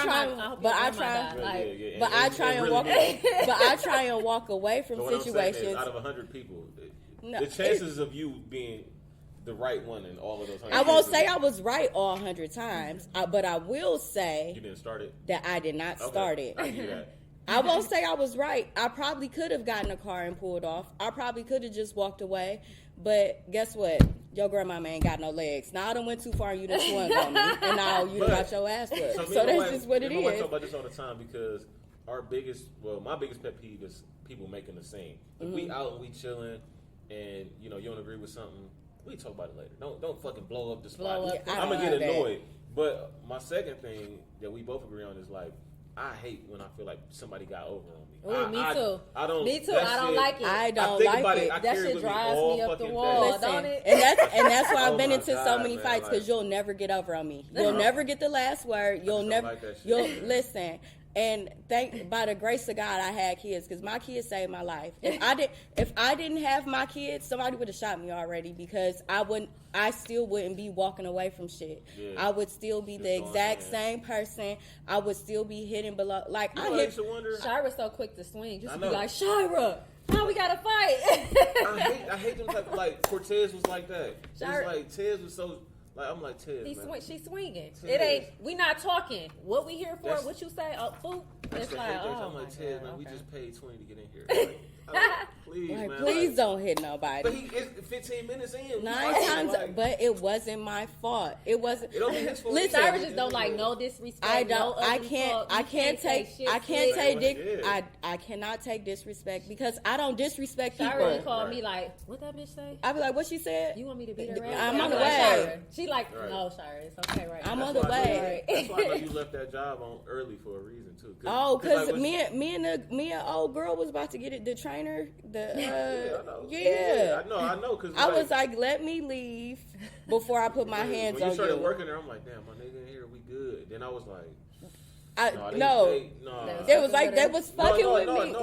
try and walk away from situations. Out of 100 people, the chances of you being the right one in all of those 100 I won't say I was right all 100 times, but I will say you didn't start it. That I did not start it. I hear that. I won't say I was right. I probably could have gotten a car and pulled off. I probably could have just walked away. But guess what? Your grandmama ain't got no legs. Now I done went too far and you done swung on me. And now you got your ass whooped. So that's just what it is. I talk about this all the time because my biggest pet peeve is people making a scene. If we out and we chilling and, you know, you don't agree with something, we talk about it later. Don't fucking blow up the spot. I'm going to get annoyed. But my second thing that we both agree on is like, I hate when I feel like somebody got over on me. Ooh, me too. I don't. Me too. I don't like it. I don't like it. That shit drives me up the wall, listen, don't it? And that's why I've been into so many fights because you'll never get over on me. You'll never get the last word. You'll listen. And by the grace of God, I had kids because my kids saved my life. If I didn't have my kids, somebody would have shot me already because I still wouldn't be walking away from shit. Yeah. I would still be the exact same person. I would still be hitting below. Like I used to wonder. Shira's so quick to swing. Just to be like, Shira, now we gotta fight. I hate them type of, like Cortez was like that. Shira, like Tez was so. Like I'm like Ted, she's swinging. It ain't. We not talking. What we here for? What you say? Oh, food. It's like, I'm like Ted, man. We just paid $20 to get in here. Please, man. Please don't hit nobody. But it's 15 minutes in. 9 times, but it wasn't my fault. It wasn't. It don't be his fault. Listen, I just don't like no disrespect. I don't. I can't I cannot take disrespect because I don't disrespect people. Shira called me like, what that bitch say? I be like, what she said? You want me to beat her ass? I'm on the way. She like, no, Shira, it's okay, right? I'm on the way. That's why I know you left that job on early for a reason too. No, because like, me and old girl was about to get it. The trainer, I know. Yeah, I know. Because I was like, let me leave before I put my hands on you. When you started working there, I'm like, damn, my nigga in here, we good. Then I was like. They was like they was fucking with me.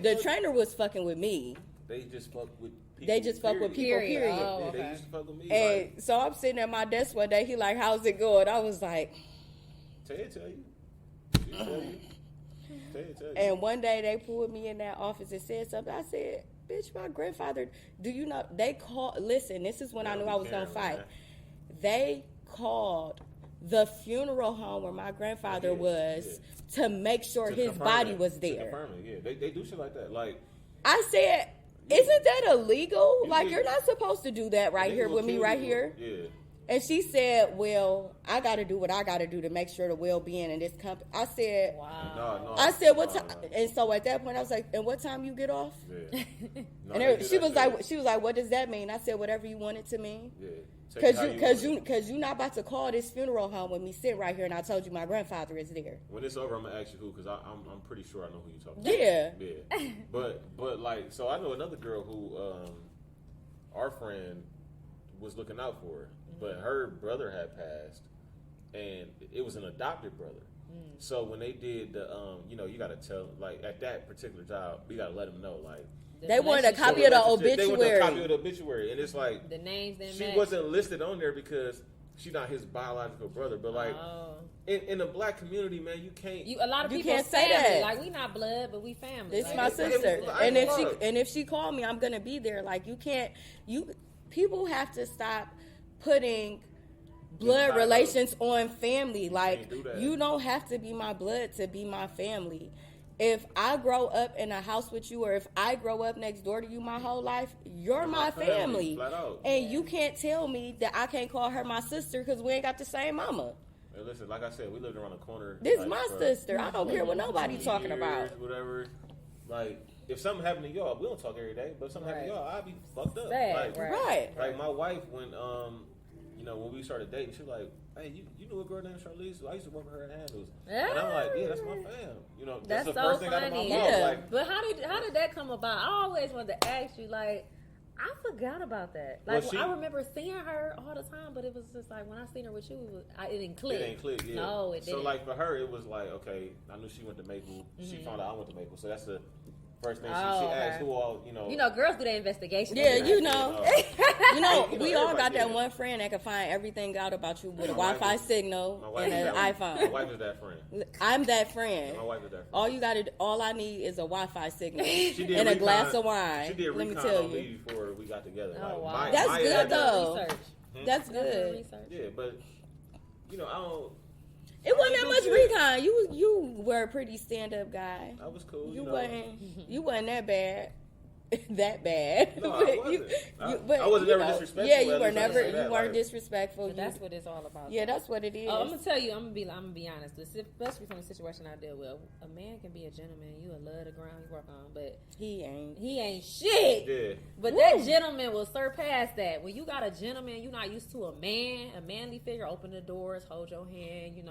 The trainer was fucking with me. They just fuck with people. They just fuck with people. Period. Oh, okay. They used to fuck with me. And like, so I'm sitting at my desk one day. He like, how's it going? I was like, tell you. Tell you. And one day they pulled me in that office and said something. I said, bitch, my grandfather. Do you know? They called. Listen, this is when I knew I was gonna fight. Man. They called the funeral home where my grandfather was to make sure his body was there. They do shit like that. Like I said, isn't that illegal? Like you're not supposed to do that right here with me right here. Yeah. And she said, well, I got to do what I got to do to make sure the well-being in this company. I said, wow. No. I said, what time? And so at that point, I was like, and what time you get off? Yeah. And she was like, what does that mean? I said, whatever you want it to mean. Yeah. Because you're not about to call this funeral home with me sitting right here, and I told you my grandfather is there. When it's over, I'm gonna ask you who, because I'm pretty sure I know who you're talking about. Yeah. But like, so I know another girl who our friend was looking out for her, but her brother had passed, and it was an adopted brother. So when they did the you gotta tell, like at that particular job, we gotta let them know, like. They wanted a copy of the obituary. They wanted a copy of the obituary, and it's like the names. She wasn't listed on there because she's not his biological brother. But like in the black community, man, you can't. A lot of people can't say that. Like we not blood, but we family. This like, my sister, and if she called me, I'm gonna be there. Like you can't. People have to stop putting blood relations on family. Like you don't have to be my blood to be my family. If I grow up in a house with you, or if I grow up next door to you my whole life, you're my family. And you can't tell me that I can't call her my sister because we ain't got the same mama. Hey, listen, like I said, we lived around the corner. This is my sister. I don't care what nobody talking about. Whatever. Like, if something happened to y'all, we don't talk every day, but if something happened to y'all, I'd be fucked up. Sad, like, Like, my wife, when we started dating, she was like, hey, you knew a girl named Charlize? I used to work for her at Handles. Yeah. And I'm like, yeah, that's my fam. That's the first thing out of my mouth. Yeah. Like, but how did that come about? I always wanted to ask you, like, I forgot about that. Like, I remember seeing her all the time, but it was just like, when I seen her with you, it didn't click. It didn't click, yeah. No, it didn't. So, like, for her, it was like, okay, I knew she went to Maple. She found out I went to Maple. So that's the first thing she asked who all, girls do their investigation. Yeah, we all got that one friend that can find everything out about you with a Wi-Fi signal and an iPhone. My wife is that friend. I'm that friend. My wife is that friend. All I need is a Wi-Fi signal and a glass of wine. She did Let me recon tell on you. me before we got together. Oh, like, wow. That's good though. That's good. Yeah, but I don't. It wasn't that much recon. You were a pretty stand-up guy. I was cool. You wasn't that bad. That bad. No, I wasn't. I wasn't never disrespectful. Yeah, you were never. You weren't disrespectful. But that's what it's all about. Yeah, that's what it is. I'm gonna tell you. I'm gonna be honest. Especially from the situation I deal with, a man can be a gentleman. You will love the ground you work on, but he ain't. He ain't shit. Yeah. But that gentleman will surpass that. When you got a gentleman, you're not used to a manly figure. Open the doors, hold your hand.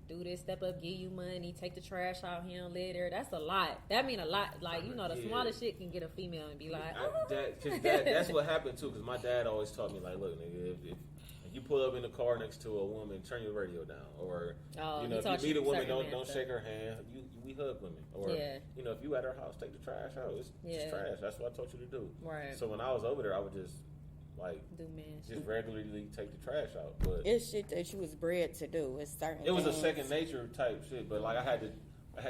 Do this, step up, give you money, take the trash out here and litter. That's a lot. That mean a lot. Like, the smallest shit can get a female and be like, that's what happened too. Because my dad always taught me, like, look, nigga, if you pull up in the car next to a woman, turn your radio down. Or, if you meet a woman, don't shake her hand. We hug women. Or, if you at her house, take the trash out. It's trash. That's what I taught you to do. Right. So when I was over there, I would just just regularly take the trash out. But it's shit that you was bred to do. It's certain. It was a second nature type shit. But like I had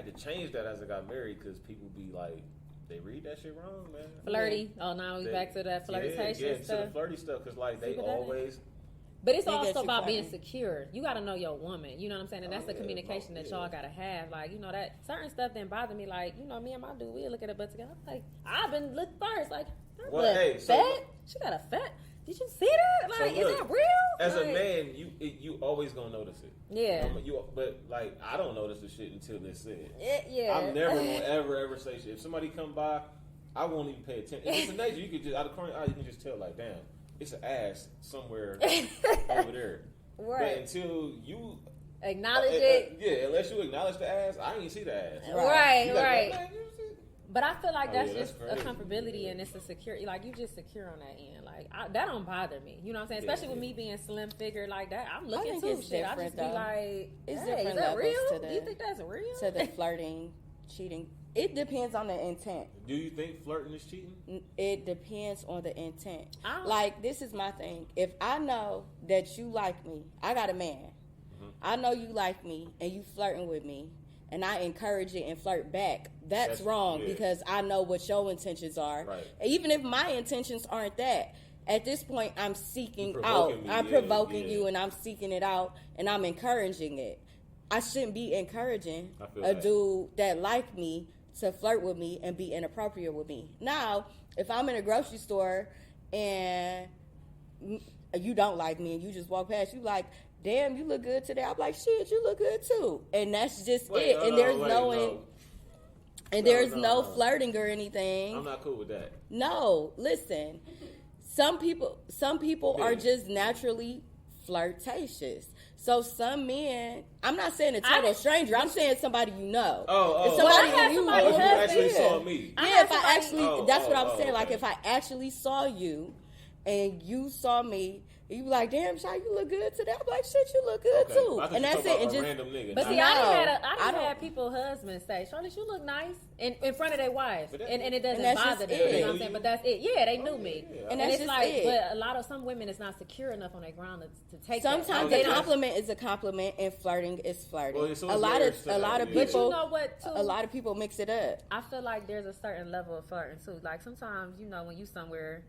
to change that as I got married because people be like, they read that shit wrong, man. Flirty. Oh, now we back to that flirtation stuff. To the flirty stuff because like they always. But it's also about being secure. You got to know your woman. You know what I'm saying? And that's the communication that y'all got to have. Like, that certain stuff didn't bother me. Like, me and my dude, we look at a butt together. I'm like, I've been looked first. Like, fat? She got a fat? Did you see that? Like, is that real? As a man, you always gonna notice it. Yeah. But like, I don't notice the shit until it's said. Yeah. I'm never gonna ever say shit. If somebody come by, I won't even pay attention. If it's a nature, you could just out of corner eye, you can just tell. Like, damn, it's an ass somewhere over there. Right. But until acknowledge it. Yeah, unless you acknowledge the ass, I ain't see the ass. Right. But I feel like that's just that's a comfortability and it's a security. Like, you just secure on that end. Like, that don't bother me. You know what I'm saying? Especially with me being slim figure like that. I'm looking too shit. I just be like, it's hey, different is that levels real? to the, Do you think that's real? To the flirting, cheating. It depends on the intent. Do you think flirting is cheating? It depends on the intent. Like, this is my thing. If I know that you like me, I got a man. Mm-hmm. I know you like me and you flirting with me, and I encourage it and flirt back, that's wrong because I know what your intentions are. Right. Even if my intentions aren't that, at this point, I'm seeking out. I'm provoking you, and I'm seeking it out, and I'm encouraging it. I shouldn't be encouraging a dude that like me to flirt with me and be inappropriate with me. Now, if I'm in a grocery store and you don't like me and you just walk past, you like, damn, you look good today. I'm like, shit, you look good too. And that's just it. And there's no flirting or anything. I'm not cool with that. No, listen. Some people are just naturally flirtatious. So some men, I'm not saying a total stranger. I'm saying somebody you know. If you actually saw me. Yeah, if I actually, that's what I'm saying. Like, if I actually saw you and you saw me, you be like, damn, Shy, you look good today. I'm like, shit, you look good too. And that's it. And just random nigga. But see, I done had people husbands say, Charlotte, you look nice in front of their wives, and it doesn't bother them. You know what I'm saying? But that's it. Yeah, they knew me, and that's it's like, but some women is not secure enough on their ground to take. Sometimes a compliment is a compliment, and flirting is flirting. Well, a lot of people. But you know what? Too, a lot of people mix it up. I feel like there's a certain level of flirting too. Like, sometimes, you know, when you somewhere.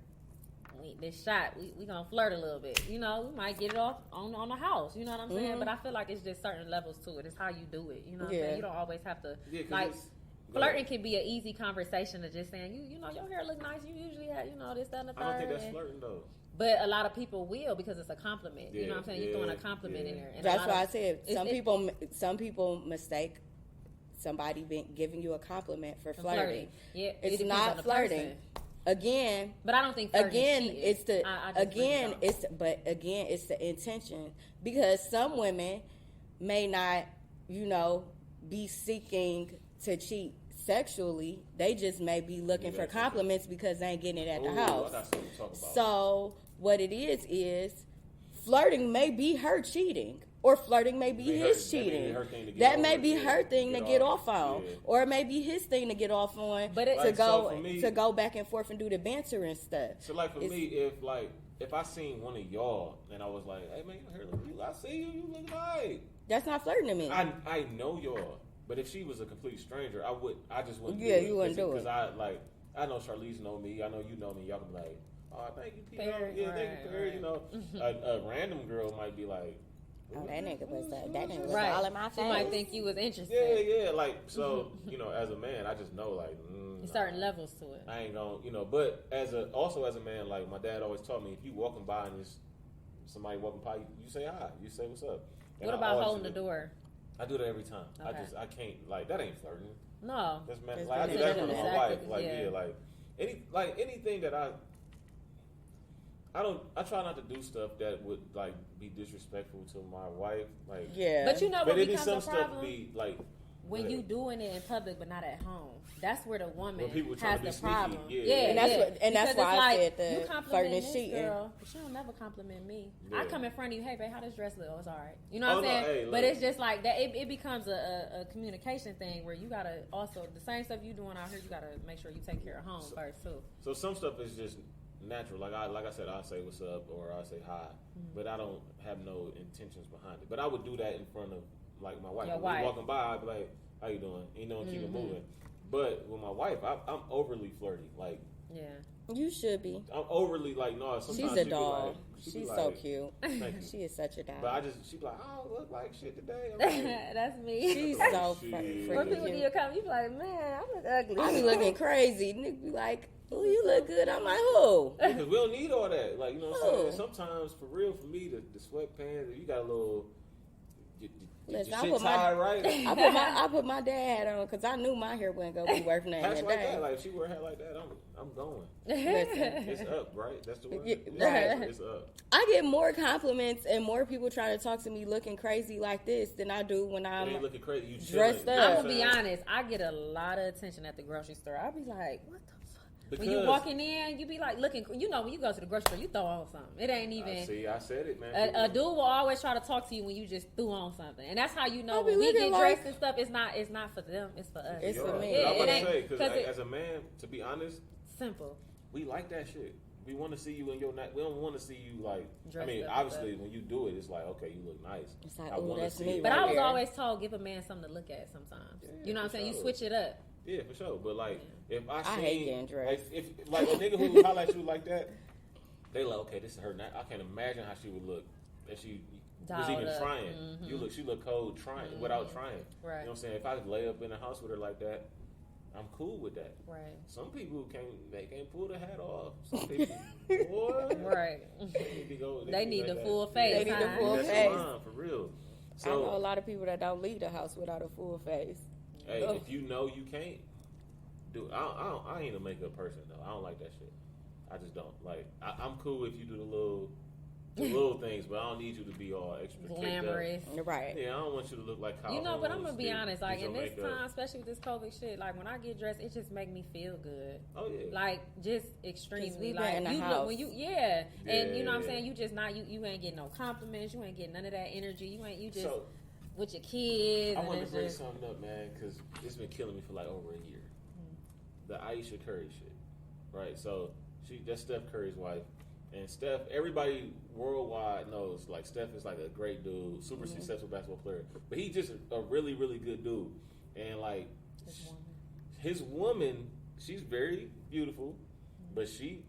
This shot, we gonna flirt a little bit. You know, we might get it off on the house. You know what I'm saying? Mm-hmm. But I feel like it's just certain levels to it. It's how you do it. You know what I'm saying? You don't always have to like. Flirting can be an easy conversation of just saying, you know, your hair look nice. You usually have, you know, this, that, and the third. I don't think that's flirting though. But a lot of people will because it's a compliment. You know what I'm saying? You're throwing a compliment in there. And that's why I said some people mistake somebody giving you a compliment for flirting. Yeah, it's not flirting. Again, but I don't think it's the it's the intention, because some women may not, you know, be seeking to cheat sexually. They just may be looking for compliments because they ain't getting it at the house. So what it is flirting may be her cheating. Or flirting may be his cheating. That may be her thing to get off on, or it may be his thing to get off on. But to go back and forth and do the banter and stuff. So, like, for me, if I seen one of y'all and I was like, "Hey man, I see you. You look right." That's not flirting to me. I know y'all, but if she was a complete stranger, I just wouldn't. Yeah, you wouldn't do it. Because I know Charlize know me. I know you know me. Y'all can be like, "Oh, thank you, Peter." Thank you, Perry. You know, a random girl might be like. Oh, that nigga was all in my face. She might think you was interested. Yeah, like, so, you know, as a man, I just know, like, certain levels to it. I ain't gonna, you know, but also as a man, like, my dad always taught me, if you walking by and there's somebody walking by, you say hi, you say what's up. And what about holding the door? I do that every time. Okay. I can't, like, that ain't flirting. No. That's man, like, I do that in front of my wife. Like, anything that I try not to do stuff that would, like, be disrespectful to my wife. Like, but you know what becomes some a problem? Stuff be like when you doing it in public but not at home. That's where the woman has the problem. And that's why I said the flirting is cheating. Girl, but she don't never compliment me. Yeah. I come in front of you, hey babe, how this dress look? Oh, it's all right. You know what I'm saying? But it's just like that. It becomes a communication thing where you gotta also the same stuff you doing out here. You gotta make sure you take care of home first too. So some stuff is just natural. Like I said, I'll say what's up or I'll say hi, but I don't have no intentions behind it. But I would do that in front of like my wife. When we walking by, I'd be like, "How you doing?" You know, and keep it moving. But with my wife, I'm overly flirty. Like, you should be. I'm overly like, no. Sometimes she's a doll. She's so cute. Thank you. She is such a doll. But she's like, I don't look like shit today. Like, that's me. She's so freaking cute. When people need to come, you be like, man, I look ugly. I be looking crazy. Nigga be like, oh, you look good. I'm like, who? Because we don't need all that. Like, you know what I'm saying? Sometimes, for real, for me, the sweatpants, you got a little, Listen, I put my dad hat on because I knew my hair wasn't gonna be worth nothing. Hats like that, like if she wear hair like that, I'm going. Listen, it's up, right? That's the word. Right. It's up. I get more compliments and more people try to talk to me looking crazy like this than I do when I'm looking crazy. You dressed up. I'm gonna be honest. I get a lot of attention at the grocery store. I'll be like, what the. When you walking in, you be like looking. You know, when you go to the grocery store, you throw on something. It ain't even. See, I said it, man. A dude will always try to talk to you when you just threw on something, and that's how you know when we get dressed and stuff. It's not for them. It's for us. It's for me. Yeah, I'm about to say because as a man, to be honest, simple. We like that shit. We want to see you in your night. We don't want to see you like. Dressed obviously, when you do it, it's like, okay, you look nice. It's like, oh, that's me. But I was always told, give a man something to look at. Sometimes, you know what I'm saying. You switch it up. Yeah, for sure. But like, if I hate getting dressed. If a nigga who holla at you like that, they like, okay, this is her. I can't imagine how she would look if she was even trying. Mm-hmm. She look cold trying without trying. Right. You know what I'm saying? If I lay up in the house with her like that, I'm cool with that. Right. Some people can't pull the hat off. Some people, boy, right. They need the full face. They need the full face. For real. So, I know a lot of people that don't leave the house without a full face. Hey, if you know you can't do, I ain't a makeup person though. I don't like that shit. I just don't like. I'm cool if you do the little things, but I don't need you to be all extra glamorous, right? Yeah, I don't want you to look like Kyle. You know, but I'm gonna be honest. Like in this makeup. time, especially with this COVID shit, like when I get dressed, it just make me feel good. Oh yeah, like just extremely. We like in the you house. look when you and you know what I'm saying. You just not you ain't getting no compliments. You ain't getting none of that energy. You just. So, with your kids. I want to bring something up, man, because it's been killing me for like over a year. The Aisha Curry shit, right? So that's Steph Curry's wife, and Steph. Everybody worldwide knows like Steph is like a great dude, super successful basketball player, but he's just a really, really good dude. And like his woman, she's very beautiful, but she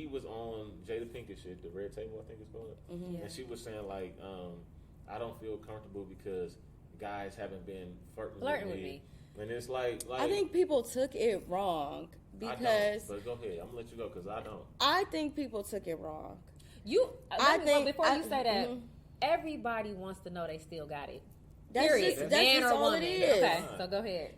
was on Jada Pinkett shit, the Red Table, I think it's called, and she was saying like. I don't feel comfortable because guys haven't been flirting with me. And it's like I think people took it wrong because. But go ahead, I'm gonna let you go because I don't. I think people took it wrong. Before you say that, everybody wants to know they still got it. That's just all woman. it is. Okay, so go ahead.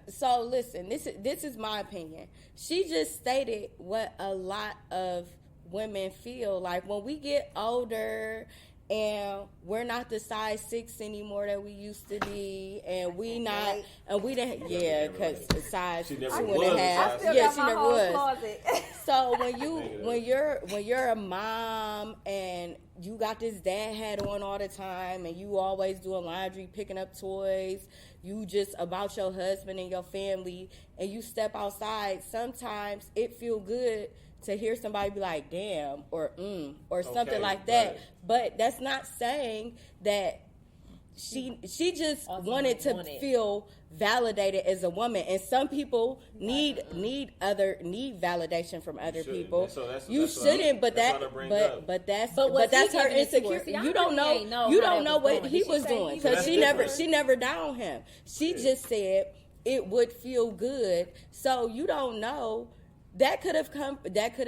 So listen, this is my opinion. She just stated what a lot of women feel like when we get older. And we're not the size 6 anymore that we used to be, and we didn't, because size 2.5. Yeah, she never was. So when you're a mom and you got this dad hat on all the time, and you always doing laundry, picking up toys, you just about your husband and your family, and you step outside, sometimes it feel good to hear somebody be like, damn, or something like that. Right. But that's not saying that she just wanted to feel validated as a woman. And some people need validation from other people. You shouldn't, but that's her insecurity. You don't know what he was doing because she never downed him. She just said it would feel good. So you don't know. That could have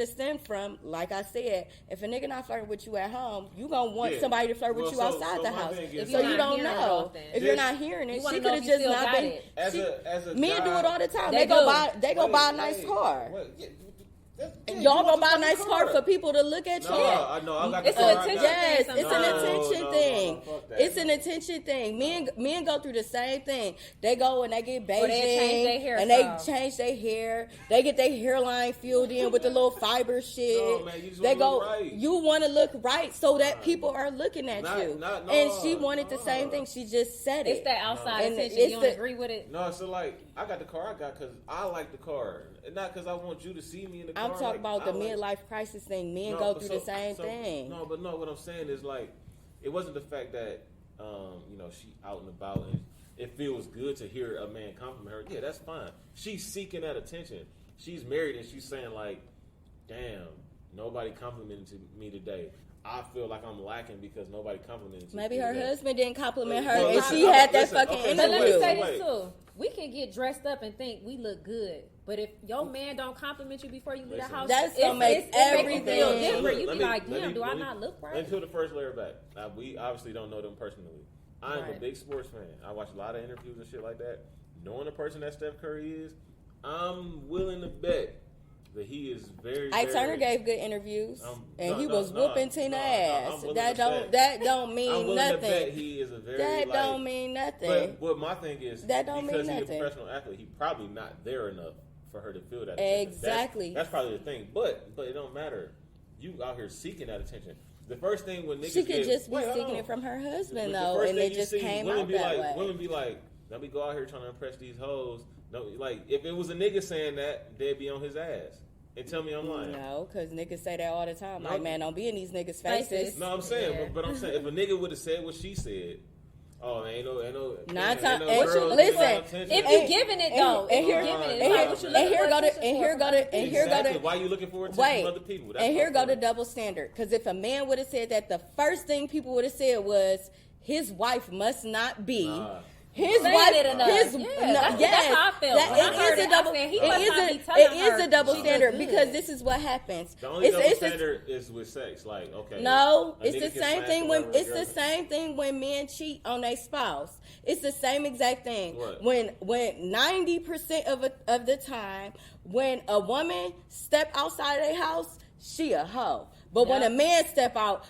stemmed from, like I said, if a nigga not flirting with you at home, you gonna want somebody to flirt with you outside the house. So you don't know. If you're not hearing it, she could have just not been. Men do it all the time. They go buy a nice car. Y'all gonna buy a nice car for people to look at you. It's an attention thing. It's an attention thing. It's an attention thing. Men go through the same thing. They go and they get Beijing and they change their hair. They get their hairline filled in with the little fiber shit. No, man, they go. Right. You want to look right so that people are looking at you. And she wanted the same thing. She just said it. It's that outside attention. You don't agree with it? No, so like I got the car I got because I like the car, not because I want you to see me in the car. I'm talking about the midlife crisis thing. Men go through the same thing. No, what I'm saying is like, it wasn't the fact that she out and about and it feels good to hear a man compliment her. Yeah, that's fine. She's seeking that attention. She's married and she's saying like, damn, nobody complimented me today. I feel like I'm lacking because nobody complimented me. Maybe her husband didn't compliment her and she had that fucking interview. But let me say this too. We can get dressed up and think we look good. But if your man don't compliment you before you leave the house, that's gonna make everything feel different. You be like, damn, do I not look right? Let's peel the first layer back. We obviously don't know them personally. I'm a big sports fan. I watch a lot of interviews and shit like that. Knowing the person that Steph Curry is, I'm willing to bet that he is very. Ike Turner gave good interviews, and he was whooping Tina ass. That don't mean nothing. Bet he is a very. That don't mean nothing. But my thing is that don't because mean he's nothing. a professional athlete, he probably not there enough for her to feel that attention. Exactly. That's probably the thing. But it don't matter. You out here seeking that attention. The first thing when niggas she could just be seeking it from her husband though, and it just came out that way. Women be like, let me go out here trying to impress these hoes. No, like if it was a nigga saying that, they'd be on his ass. And tell me I'm lying. No, because niggas say that all the time. No. Like, man, don't be in these niggas' faces. No, I'm saying, but I'm saying, if a nigga would have said what she said, oh, ain't no. Listen, if you giving it though, if you giving it, and here go to. Why you looking forward to some other people? And here go the double standard. Because if a man would have said that, the first thing people would have said was his wife must not be. His wife, that's how I feel. It is a double standard because this is what happens. The only double standard is with sex. Like, okay, no, it's the same thing when men cheat on their spouse. It's the same exact thing. What? When 90% of the time, when a woman step outside their house, she a hoe. But when a man step out,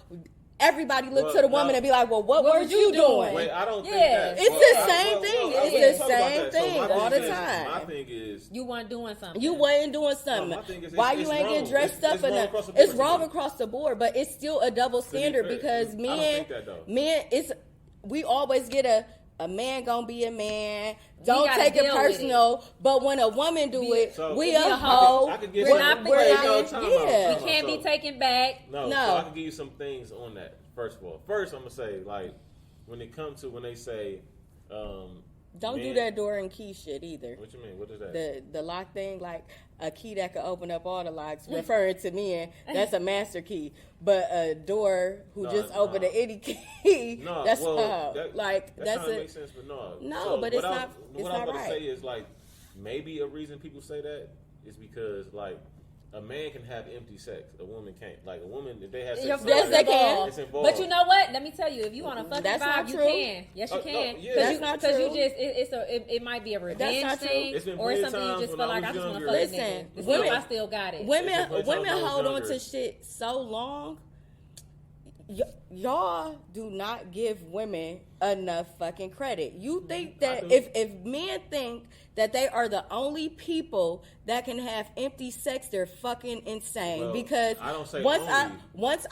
everybody look to the woman and be like, well, what were you doing? Wait, I don't think that. It's the same thing. It's the same thing all the time. My thing is, you weren't doing something. You wasn't doing something. Why you ain't getting dressed up enough? It's wrong across the board, but it's still a double standard because men, we always get a man gonna be a man. Don't take it personal. But when a woman do it, we a hoe. We're not. We can't be taken back. No. So I can give you some things on that. First of all, I'm gonna say like when they say. Don't do that door and key shit either. What you mean? What is that? The lock thing, like a key that could open up all the locks, referring to men, that's a master key. But a door who opened any key, that's that makes sense, but no. No, but it's not. What I'm going to say is like maybe a reason people say that is because like. A man can have empty sex. A woman can't. Like a woman, if they have sex, yes, they can. It's involved. But you know what? Let me tell you, if you want to fucking vibe, you can. Yes, you can. That's not true. Because it might be a revenge thing, or something you just feel like I just want to fuck a nigga. Women, I still got it. Women hold on to shit so long. Y'all do not give women enough fucking credit. You think that if men think that they are the only people that can have empty sex, they're fucking insane. Well, because I don't say once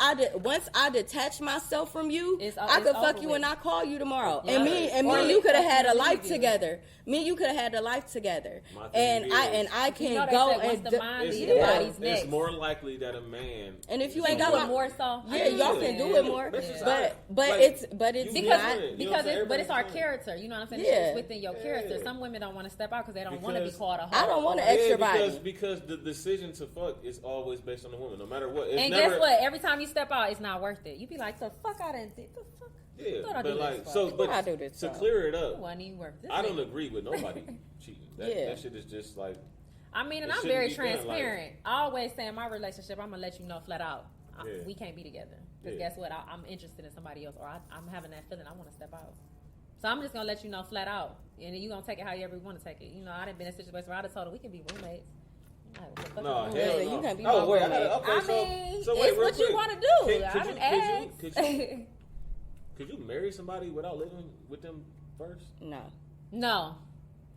I detach myself from you, I could fuck you and I call you tomorrow. Yeah. And me and you could have had a life together. Me and you could have had a life together. And I can go and the body's next. It's more likely that a man. And if you ain't got more so, y'all can do it more. But it's our character. You know what I'm saying? It's within your character. Some women don't want to step out because they don't want to be called a hoe. I don't want an extra body. Because the decision to fuck is always based on the woman, no matter what. Guess what? Every time you step out, it's not worth it. You be like, the fuck I didn't think. The fuck? Yeah, but like, to clear it up, I don't agree with nobody cheating. That shit is just like. I mean, and I'm very transparent. I always say in my relationship, I'm gonna let you know flat out, we can't be together. Because guess what? I'm interested in somebody else, or I'm having that feeling. I want to step out. So I'm just gonna let you know flat out, and then you gonna take it how you ever want to take it. You know, I done been in a situation where I just told her we can be roommates. No, you can't be my roommate. It's what you want to do. I done asked. Could you marry somebody without living with them first? No.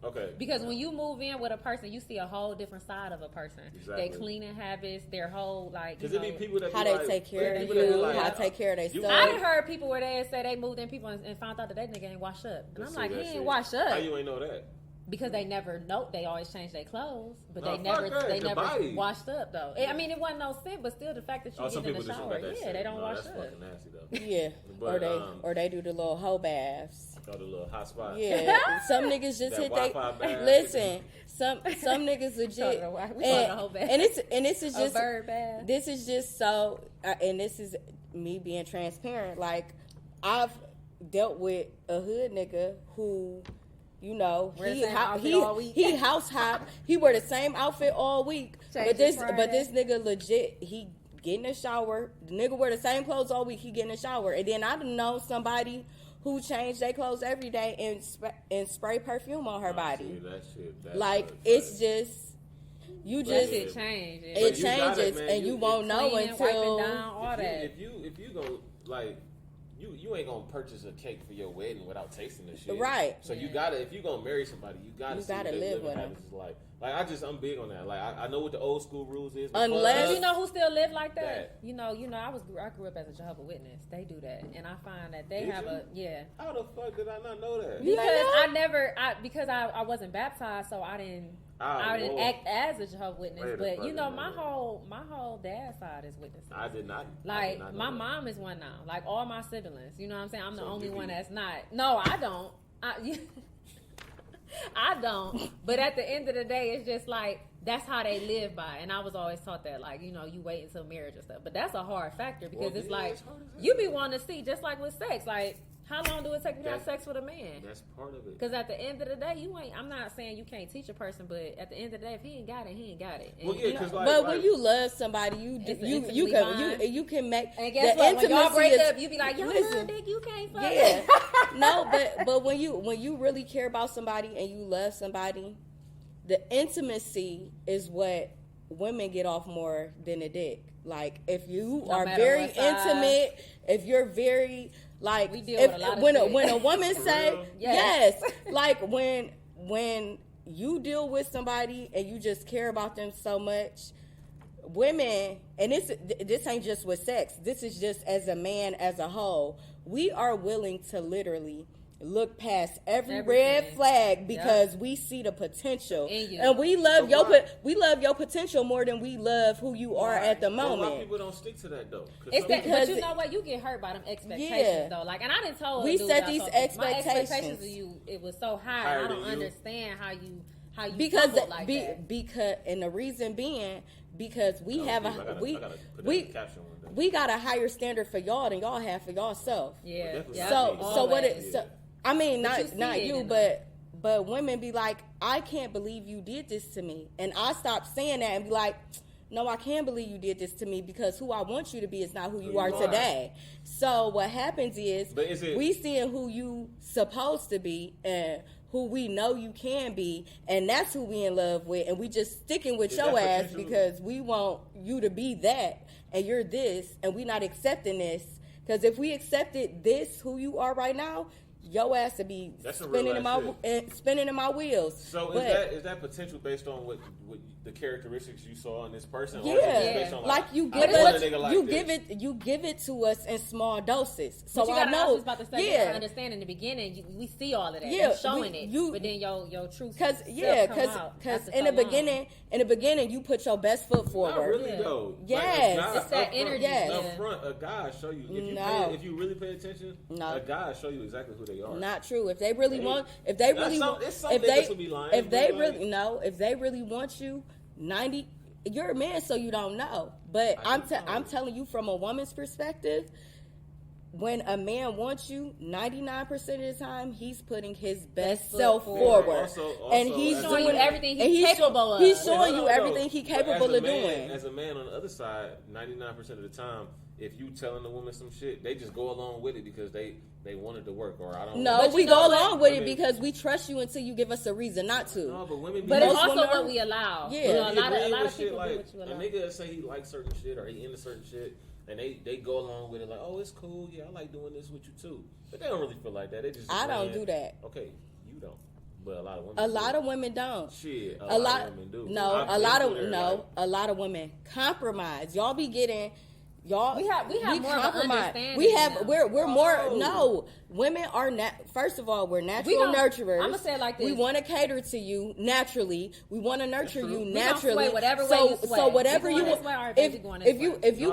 Okay. Because when you move in with a person, you see a whole different side of a person. Exactly. Their cleaning habits, their whole Because it be people that how they take care of you, how they take care of their stuff. I done heard people where they say they moved in people and found out that nigga ain't washed up, and I'm like, he ain't washed up. How you ain't know that? Because they never know. They always change their clothes, but they never washed up though. I mean, it wasn't no sin, but still the fact that you get in the shower, they don't wash up. That's fucking nasty though. Yeah, but, or they do the little hoe baths. The little hot spot. Yeah, some niggas just hit they. Listen, some niggas legit, and this is just a bird bath. This is just so, and this is me being transparent. Like I've dealt with a hood nigga who. You know, he house hop. He wear the same outfit all week. But this nigga legit, he get in the shower. The nigga wear the same clothes all week. He get in the shower. And then I know somebody who change their clothes every day and spray perfume on her body. That shit, like it's just you just it changes. It changes, and you won't know until down, all that. If you go like. You ain't gonna purchase a cake for your wedding without tasting the shit, right? So you gotta, if you gonna marry somebody, you gotta live with them. Like I'm big on that. Like I know what the old school rules is. Unless you know who still live like that. You know, I grew up as a Jehovah's Witness. They do that, and I find that they have How the fuck did I not know that? Because I wasn't baptized, so I didn't act as a Jehovah's Witness. But you know, my whole dad's side is witnesses. I did not. Like my mom is one now. Like all my siblings. You know what I'm saying? I'm the only one that's not. No, I don't. I don't. But at the end of the day, it's just like that's how they live by. And I was always taught that, like, you know, you wait until marriage and stuff. But that's a hard factor because it's like you be wanting to see, just like with sex, like. How long do it take to have sex with a man? That's part of it. Because at the end of the day, I'm not saying you can't teach a person, but at the end of the day, if he ain't got it, he ain't got it. And well, yeah, but when you love somebody, you can make. And guess what? When y'all break up, you be like, yo, listen, dick, you can't fuck. Yeah. No, but when you really care about somebody and you love somebody, the intimacy is what women get off more than a dick. Like if you are very intimate, if you're very like we deal with a lot of when a woman say yes, like when you deal with somebody and you just care about them so much, women, and this ain't just with sex, this is just as a man as a whole, we are willing to literally look past every red flag because we see the potential, and we love your potential more than we love who you are at the moment. Well, why people don't stick to that though? But you know what? You get hurt by them expectations though. Like, and I didn't tell we set these expectations. My expectations of you, it was so high. I don't understand how you because like that. Because and the reason being because we we got a higher standard for y'all than y'all have for y'allself. Yeah. So what it so. I mean, not you, but women be like, I can't believe you did this to me. And I stopped saying that and be like, no, I can't believe you did this to me because who I want you to be is not who you are today. So what happens is we seeing who you supposed to be and who we know you can be, and that's who we in love with, and we just sticking with your ass because we want you to be that, and you're this, and we not accepting this. Because if we accepted this, who you are right now, your ass to be spinning in my wheels. So is that potential based on what the characteristics you saw in this person? Yeah, or is it based on, like you give it to us in small doses. So but you gotta, I know. I was about to say, you gotta understand in the beginning, we see all of that, you're showing but then your truth. Because in the beginning, you put your best foot forward. Not really though. Yes, like it's that energy. Up front, a guy show you. If you really pay attention, a guy show you exactly who they are. Not true. If they really want you, 90, you're a man, so you don't know. But I'm telling you from a woman's perspective, when a man wants you, 99% of the time, he's putting his best self forward. Also, and he's doing everything he's capable of. He's showing you everything he's capable of doing. As a man on the other side, 99% of the time, if you telling the woman some shit, they just go along with it because they want it to work, or I don't. No, we go along with it because we trust you until you give us a reason not to. No, but women. But it's also what we allow. Yeah, you know, a lot of people like, do what you allow. A nigga say he likes certain shit or he into certain shit, and they go along with it like, oh, it's cool. Yeah, I like doing this with you too. But they don't really feel like that. They just. I don't do that. Okay, you don't. But a lot of women. A lot of women don't. Shit, a lot of women do. No, a lot of women compromise. Y'all be getting. Y'all, we have more of an understanding. We're more. No, women are not. First of all, we're natural nurturers. I'm gonna say it like this: we want to cater to you naturally. We want to nurture you naturally. Sway whatever way you sway. So whatever you want. If you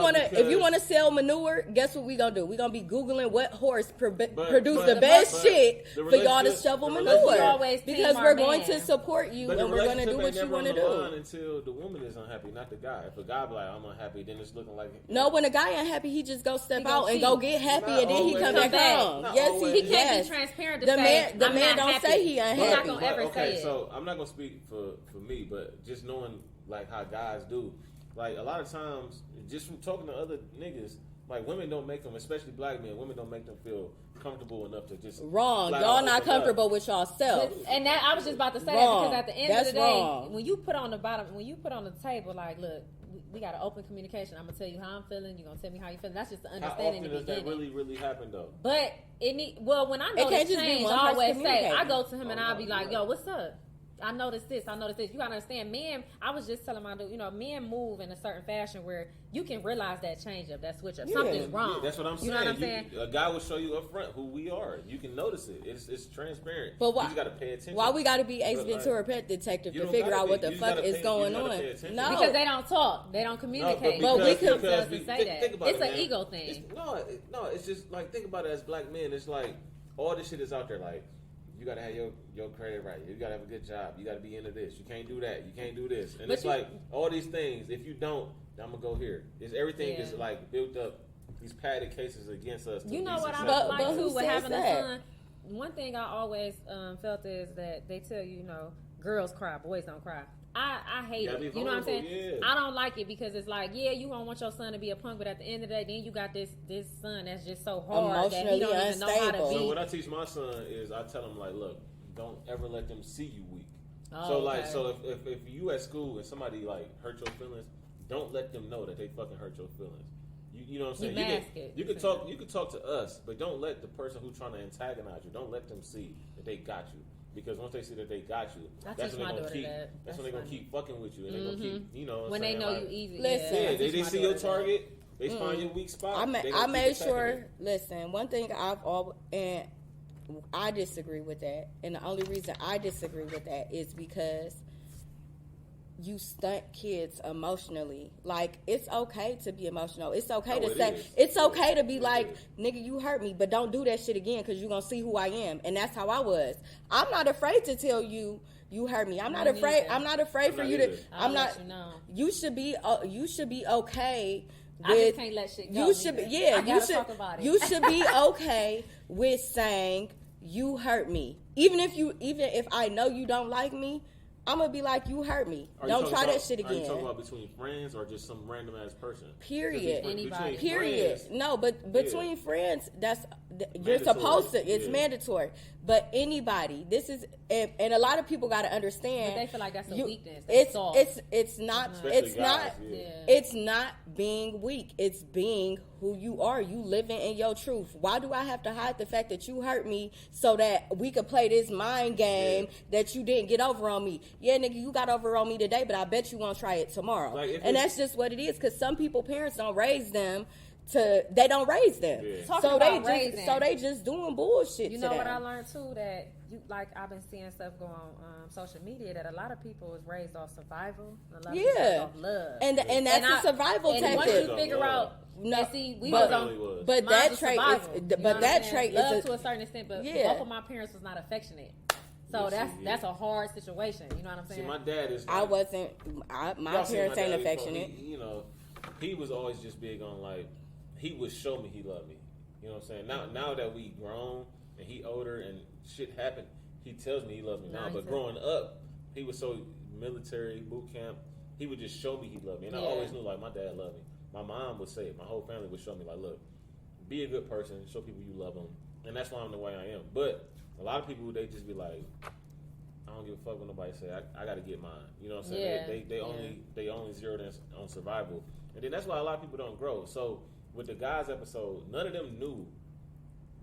want to sell manure, guess what we gonna do? We gonna be googling what horse produced the best shit for y'all to shovel manure. Because we're going to support you and we're gonna do what you want to do. Until the woman is unhappy, not the guy. If a guy be like, I'm unhappy, then it's looking like no. When a guy unhappy, he just go step out and go get happy, and then he come back home. Yes, he can't be transparent. The man don't say he unhappy. He's not gonna ever say it. So I'm not gonna speak for me, but just knowing like how guys do, like a lot of times, just from talking to other niggas, Like, women don't make them, especially black men, women don't make them feel comfortable enough to just... Wrong. Y'all not comfortable with y'allself. And that I was just about to say that because at the end of the day, when you put on the table, like, look, we got an open communication. I'm going to tell you how I'm feeling. You're going to tell me how you feeling. That's just the understanding. How often does that really, really happen, though? But when I notice change, I always say, I go to him and I'll be like, yo, what's up? I noticed this. You gotta understand, men. I was just telling my dude, men move in a certain fashion where you can realize that change up, that switch up. Yeah. Something's wrong. Yeah, that's what I'm saying. You know what I'm saying? A guy will show you up front who we are. You can notice it. It's transparent. But why? You just gotta pay attention. Why we gotta be Ace Ventura pet detective to figure out what the fuck is going on? No, because they don't talk. They don't communicate. But we could say that. It's an ego thing. No, it's just like, think about it as black men. It's like all this shit is out there. Like, you gotta have your credit right. You gotta have a good job. You gotta be into this. You can't do that. You can't do this. And it's like all these things. If you don't, I'm gonna go here. Everything is like built up. These padded cases against us. You know what I like too with having a son. One thing I always felt is that they tell you, girls cry, boys don't cry. I hate it. You know what I'm saying? Yeah. I don't like it because it's like, you don't want your son to be a punk, but at the end of the day, then you got this son that's just so hard that he don't even know how to be. So what I teach my son is I tell him, like, look, don't ever let them see you weak. So if you at school and somebody like hurt your feelings, don't let them know that they fucking hurt your feelings. You know what I'm saying? You can talk to us, but don't let the person who's trying to antagonize you, don't let them see that they got you. Because once they see that they got you, that's when they're gonna keep fucking with you, and they're gonna keep, when they know you easy. Listen, they see your target, they find your weak spot. I made sure. Listen, one thing and I disagree with that, and the only reason I disagree with that is because you stunt kids emotionally. Like, it's okay to be emotional. It's okay to say, it's okay to be like, nigga, you hurt me, but don't do that shit again because you're going to see who I am. And that's how I was. I'm not afraid to tell you hurt me. I'm not afraid for you to, you should be okay with, I just can't let shit go. You should be okay with saying you hurt me. Even if I know you don't like me, I'm going to be like, you hurt me. Don't try that shit again. Are you talking about between friends or just some random ass person? Period. Anybody. Period. No, but between friends, you're supposed to. It's mandatory. But anybody, this is, and a lot of people got to understand. But they feel like that's a weakness. It's not. It's not being weak. It's being who you are. You living in your truth. Why do I have to hide the fact that you hurt me so that we could play this mind game that you didn't get over on me? Yeah, nigga, you got over on me today, but I bet you won't try it tomorrow. And that's just what it is. Because some parents don't raise them. They don't raise them, so they just doing bullshit. You know what I learned too, that I've been seeing stuff go on social media that a lot of people is raised off survival, a lot of people raised off love, and that's a survival tactic. Once you figure out, but that trait is love to a certain extent, but both of my parents was not affectionate. So that's a hard situation. You know what I'm saying? See, my dad is. My parents ain't affectionate. He was always just big on like. He would show me he loved me. You know what I'm saying? Now that we grown and he older and shit happened, he tells me he loves me now. But growing up, he was so military, boot camp, he would just show me he loved me. And I always knew, like, my dad loved me. My mom would say it. My whole family would show me, like, look, be a good person, show people you love them. And that's why I'm the way I am. But a lot of people, they just be like, I don't give a fuck what nobody say. I got to get mine. You know what I'm saying? They only zeroed in on survival. And then that's why a lot of people don't grow. So with the guys episode, none of them knew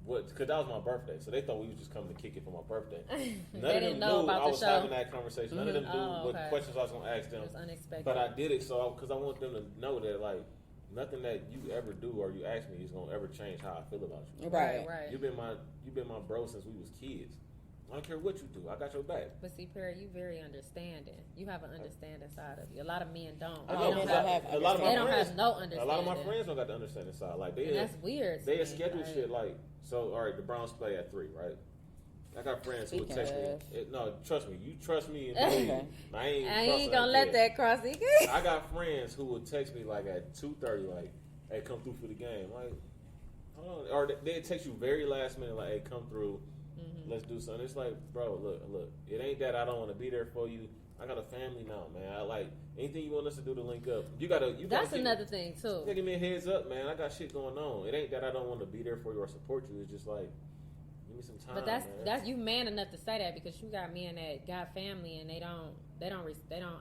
because that was my birthday, so they thought we was just coming to kick it for my birthday. None of them knew I was having that conversation. None of them knew what questions I was going to ask them. It was unexpected. But I did it because I want them to know that, like, nothing that you ever do or you ask me is going to ever change how I feel about you. Right. You've been my bro since we was kids. I don't care what you do. I got your back. But see, Perry, you very understanding. You have an understanding side of you. A lot of men don't. They don't have no understanding. A lot of my friends don't got the understanding side. Like that's weird. They schedule shit like, so, all right, the Browns play at 3, right? I got friends who would text me. No, trust me. You trust me. And I ain't gonna let that cross again. I got friends who would text me like at 2:30, like, hey, come through for the game. Like, hold on. Or they'd text you very last minute, like, hey, come through. Let's do something. It's like, bro, look. It ain't that I don't want to be there for you. I got a family now, man. I like anything you want us to do to link up. You gotta. That's another thing too. You gotta give me a heads up, man. I got shit going on. It ain't that I don't want to be there for you or support you. It's just like, give me some time. But that's you man enough to say that, because you got men that got family and they don't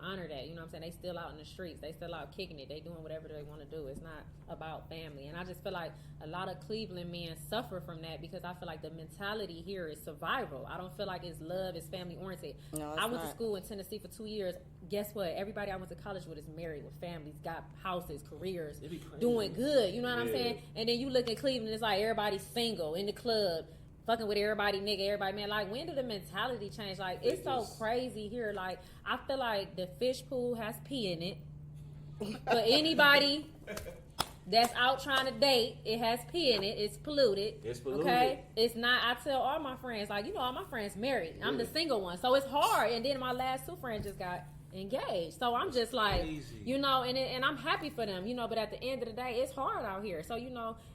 honor that. You know what I'm saying? They still out in the streets. They still out kicking it. They doing whatever they want to do. It's not about family. And I just feel like a lot of Cleveland men suffer from that, because I feel like the mentality here is survival. I don't feel like it's love, it's family oriented. No, I went to school in Tennessee for 2 years. Guess what? Everybody I went to college with is married, with families, got houses, careers, doing good. You know what I'm saying? And then you look at Cleveland, it's like everybody's single in the club, fucking with everybody, nigga, everybody, man. Like, when did the mentality change? Like, it's so crazy here. Like, I feel like the fish pool has pee in it. For anybody that's out trying to date, it has pee in it. It's polluted. It's polluted. Okay? It's not. I tell all my friends, like, all my friends married. I'm the single one. So it's hard. And then my last 2 friends just got engaged. So I'm just like, and I'm happy for them, but at the end of the day, it's hard out here. So,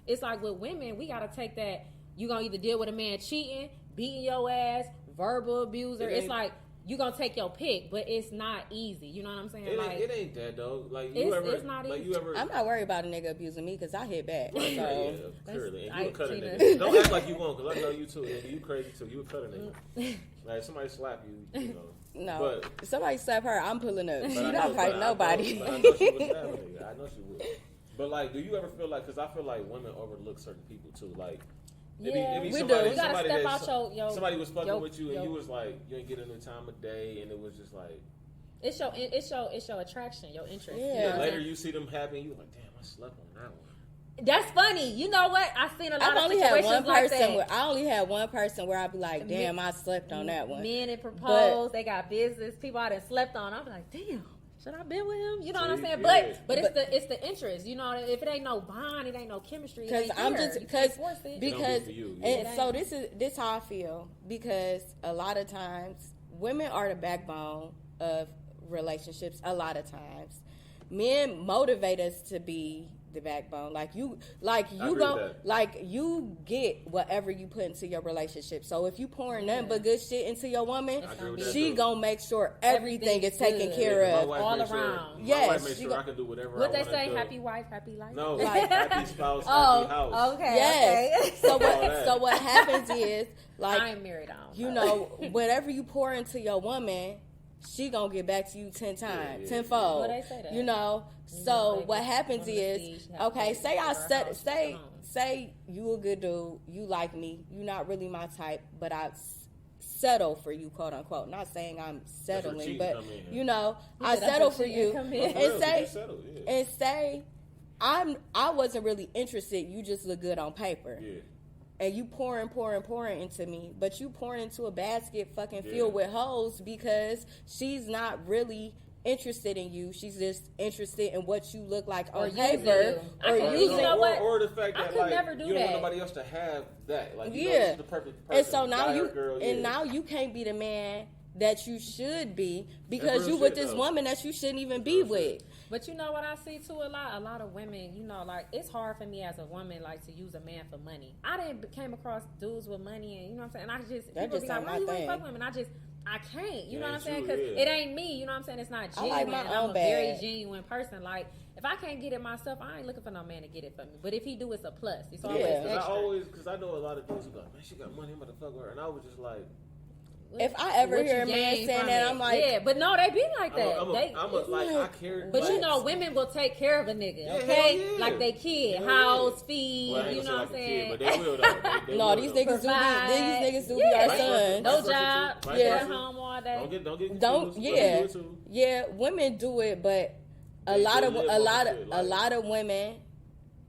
it's like with women, we got to take that. You gonna either deal with a man cheating, beating your ass, verbal abuser. It's like you gonna take your pick, but it's not easy. You know what I'm saying? It ain't that though. Like it's not easy. I'm not worried about a nigga abusing me because I hit back. So. Yeah, clearly. And you a cutter nigga. Don't act like you won't, because I know you too. Nigga. You crazy too. You a cutter nigga. Like somebody slap you, No, but somebody slap her, I'm pulling up. She not fighting nobody. I know she would slap a nigga. I know she would. But like, do you ever feel like? Because I feel like women overlook certain people too. Like. Yeah, we do. You gotta step out your. Somebody was fucking with you, and you was like, you ain't getting the time of day, and it was just like. It's your attraction, your interest. Yeah. Later, you see them happy, you like, damn, I slept on that one. That's funny. You know what? I've seen a lot of situations like that. I only had one person where I'd be like, damn, I slept on that one. Men that propose, they got business. People I done slept on. I'm like, damn. Should I been with him? You know what I'm saying? Yeah. But it's the interest. If it ain't no bond, it ain't no chemistry. Because so this how I feel, because a lot of times women are the backbone of relationships. A lot of times, men motivate us to be the backbone. You get whatever you put into your relationship. So if you pouring nothing but good shit into your woman, she gonna make sure everything is taken care of all around. My wife makes sure I can do whatever. What they say? Happy wife, happy life. No, happy spouse, happy house. Okay. Yes. Okay. So what happens is I ain't married whatever you pour into your woman, she gonna get back to you 10 times, tenfold. Well, they say that. So what happens is, okay, say you a good dude, you like me, you not really my type, but I settle for you, quote unquote. Not saying I'm settling, but I settle for you, and say I wasn't really interested. You just look good on paper. Yeah. And you pouring into me, but you pouring into a basket fucking filled with hoes, because she's not really interested in you. She's just interested in what you look like on paper, or the fact that you don't want nobody else to have that. Like, this is the perfect person. And so now you can't be the man that you should be, because you with this woman that you shouldn't even be with. But you know what I see too, a lot of women, it's hard for me as a woman, to use a man for money. I came across dudes with money, and you know what I'm saying, and people be like, why you ain't fuck women? I can't, you know what I'm saying, because it ain't me, you know what I'm saying, it's not genuine. I'm a very genuine person. Like, if I can't get it myself, I ain't looking for no man to get it for me. But if he do, it's a plus. It's always extra. Because I know a lot of dudes who go, man, she got money, I'm about to fuck with her, and I was just like, if I ever hear a man saying that, I'm like, but no, they be like that. I care. But women will take care of a nigga, okay? Yeah. Like they kid, house, feed, you know what I'm saying? But they will though. No, these niggas do be our sons. No job, at home all day. Don't get yeah. Women do it, but a lot of women,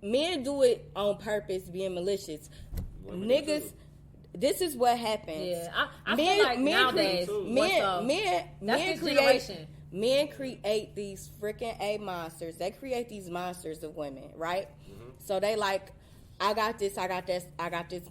men do it on purpose, being malicious. Niggas. This is what happens. Yeah, I feel like nowadays, men create these freaking A monsters. They create these monsters of women, right? Mm-hmm. So they like, I got this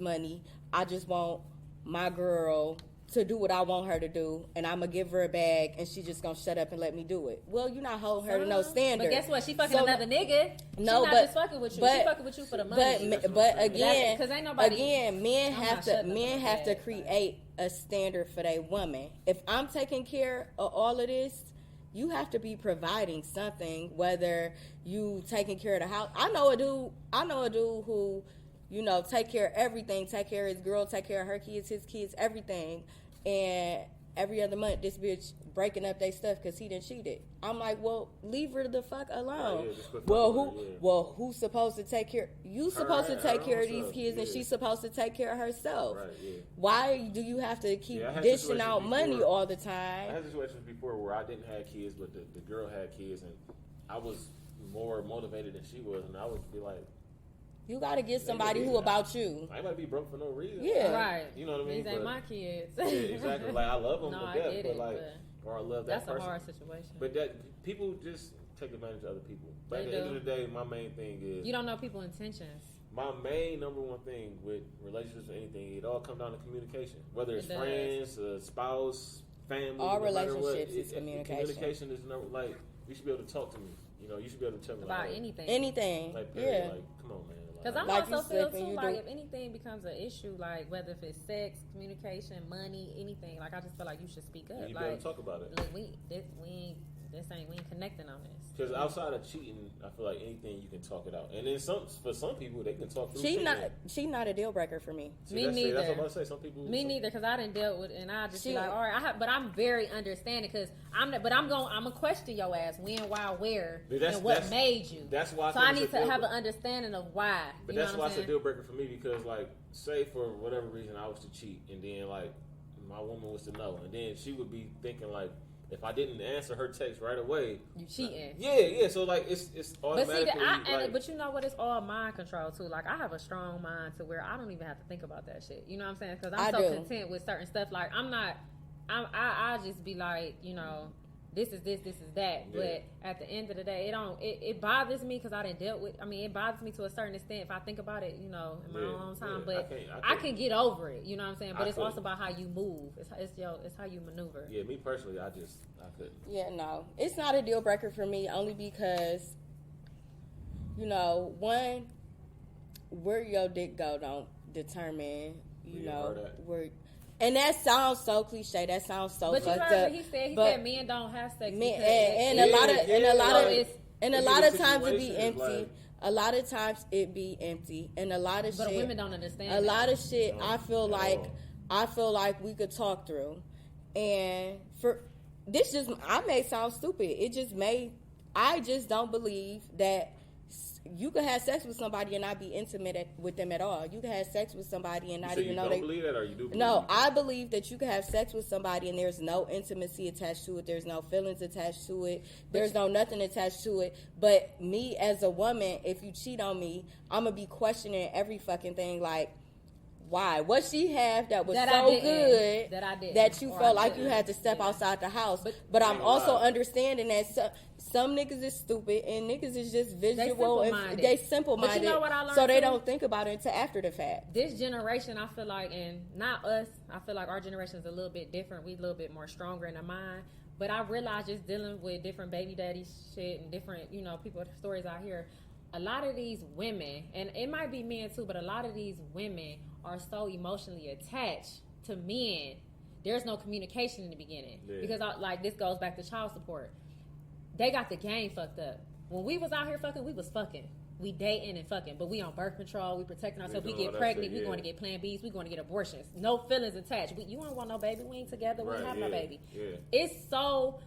money. I just want my girl to do what I want her to do, and I'm gonna give her a bag, and she just gonna shut up and let me do it. Well, you're not holding her to no standard. But guess what? She fucking another nigga. No, she not just fucking with you. She fucking with you for the money. But again, because ain't nobody. Again, men have to create a standard for their woman. If I'm taking care of all of this, you have to be providing something. Whether you taking care of the house, I know a dude who, you know, take care of everything, take care of his girl, take care of her kids, his kids, everything. And every other month, this bitch breaking up their stuff because he done cheated. I'm like, well, leave her the fuck alone. Well, who's supposed to take care? You supposed to take care of these kids, and she's supposed to take care of herself. Right, yeah. Why do you have to keep dishing out money all the time? I had situations before where I didn't have kids, but the girl had kids, and I was more motivated than she was, and I would be like, you gotta get somebody who about you. I ain't about to be broke for no reason. Yeah, right. You know what I mean? These ain't my kids. Yeah, exactly. Like I love them no, to I death, get but it, like, or I love that person. That's a hard situation. But that people just take advantage of other people. But at the end of the day, my main thing is you don't know people's intentions. My main number one thing with relationships or anything, it all comes down to communication. Whether it's friends, spouse, family, all no relationships is communication. Communication is number, like, you should be able to talk to me. You know, you should be able to tell me about like, anything. Like, yeah. Like, come on, man. Because I'm also feel too like if anything becomes an issue, like whether if it's sex, communication, money, anything, like I just feel like you should speak up. Yeah, you like better talk about it. Look, we ain't connecting on this. Because outside of cheating, I feel like anything you can talk it out. And then for some people, they can talk through She not a deal breaker for me. Me neither. That's what I'm about to say. Some people. Me neither, because I didn't deal with, and I just be like, all right. But I'm very understanding because I'm gonna question your ass when, why, where, and what made you. That's why. So I need to have an understanding of why. But that's why it's a deal breaker for me because, like, say for whatever reason I was to cheat, and then like my woman was to know, and then she would be thinking like, if I didn't answer her text right away, you cheating. Yeah. So like it's automatically. But you know what? It's all mind control too. Like I have a strong mind to where I don't even have to think about that shit. You know what I'm saying? Because I'm so content with certain stuff. Like I just be like, you know, this is this is that. Yeah. But at the end of the day, it bothers me because I didn't dealt with. I mean, it bothers me to a certain extent if I think about it, you know, in my own time. But I can get over it. You know what I'm saying? But it's also about how you move. It's how you maneuver. Yeah, me personally, I couldn't. Yeah, no, it's not a deal breaker for me only because, you know, one, where your dick go don't determine, you know, where. And that sounds so cliche. That sounds so fucked up. But you heard what he said. He said men don't have sex. And a lot of times it be empty. Like, a lot of times it be empty, and a lot of but shit. But women don't understand. A lot of shit. I feel like we could talk through, and for this I may sound stupid. I just don't believe that. You could have sex with somebody and not be intimate with them at all. You could have sex with somebody and not even know they. You don't believe that, or you do? No, I believe that you could have sex with somebody and there's no intimacy attached to it. There's no feelings attached to it. There's no nothing attached to it. But me as a woman, if you cheat on me, I'm gonna be questioning every fucking thing. Like, why? What she have that was so good that you felt like you had to step outside the house. But I'm also understanding that some niggas is stupid and niggas is just visual and they simple-minded. You know what I learned so they don't think about it until after the fact. This generation, I feel like, and not us, I feel like our generation is a little bit different. We a little bit more stronger in the mind. But I realized just dealing with different baby daddy shit and different, you know, people stories out here, a lot of these women, and it might be men too, but a lot of these women are so emotionally attached to men. There's no communication in the beginning because this goes back to child support. They got the game fucked up. When we was out here fucking, we was fucking. We dating and fucking, but we on birth control. We protecting ourselves. We get pregnant. We going to get Plan Bs. We going to get abortions. No feelings attached. You don't want no baby. We ain't together. We ain't have no baby. Yeah. It's so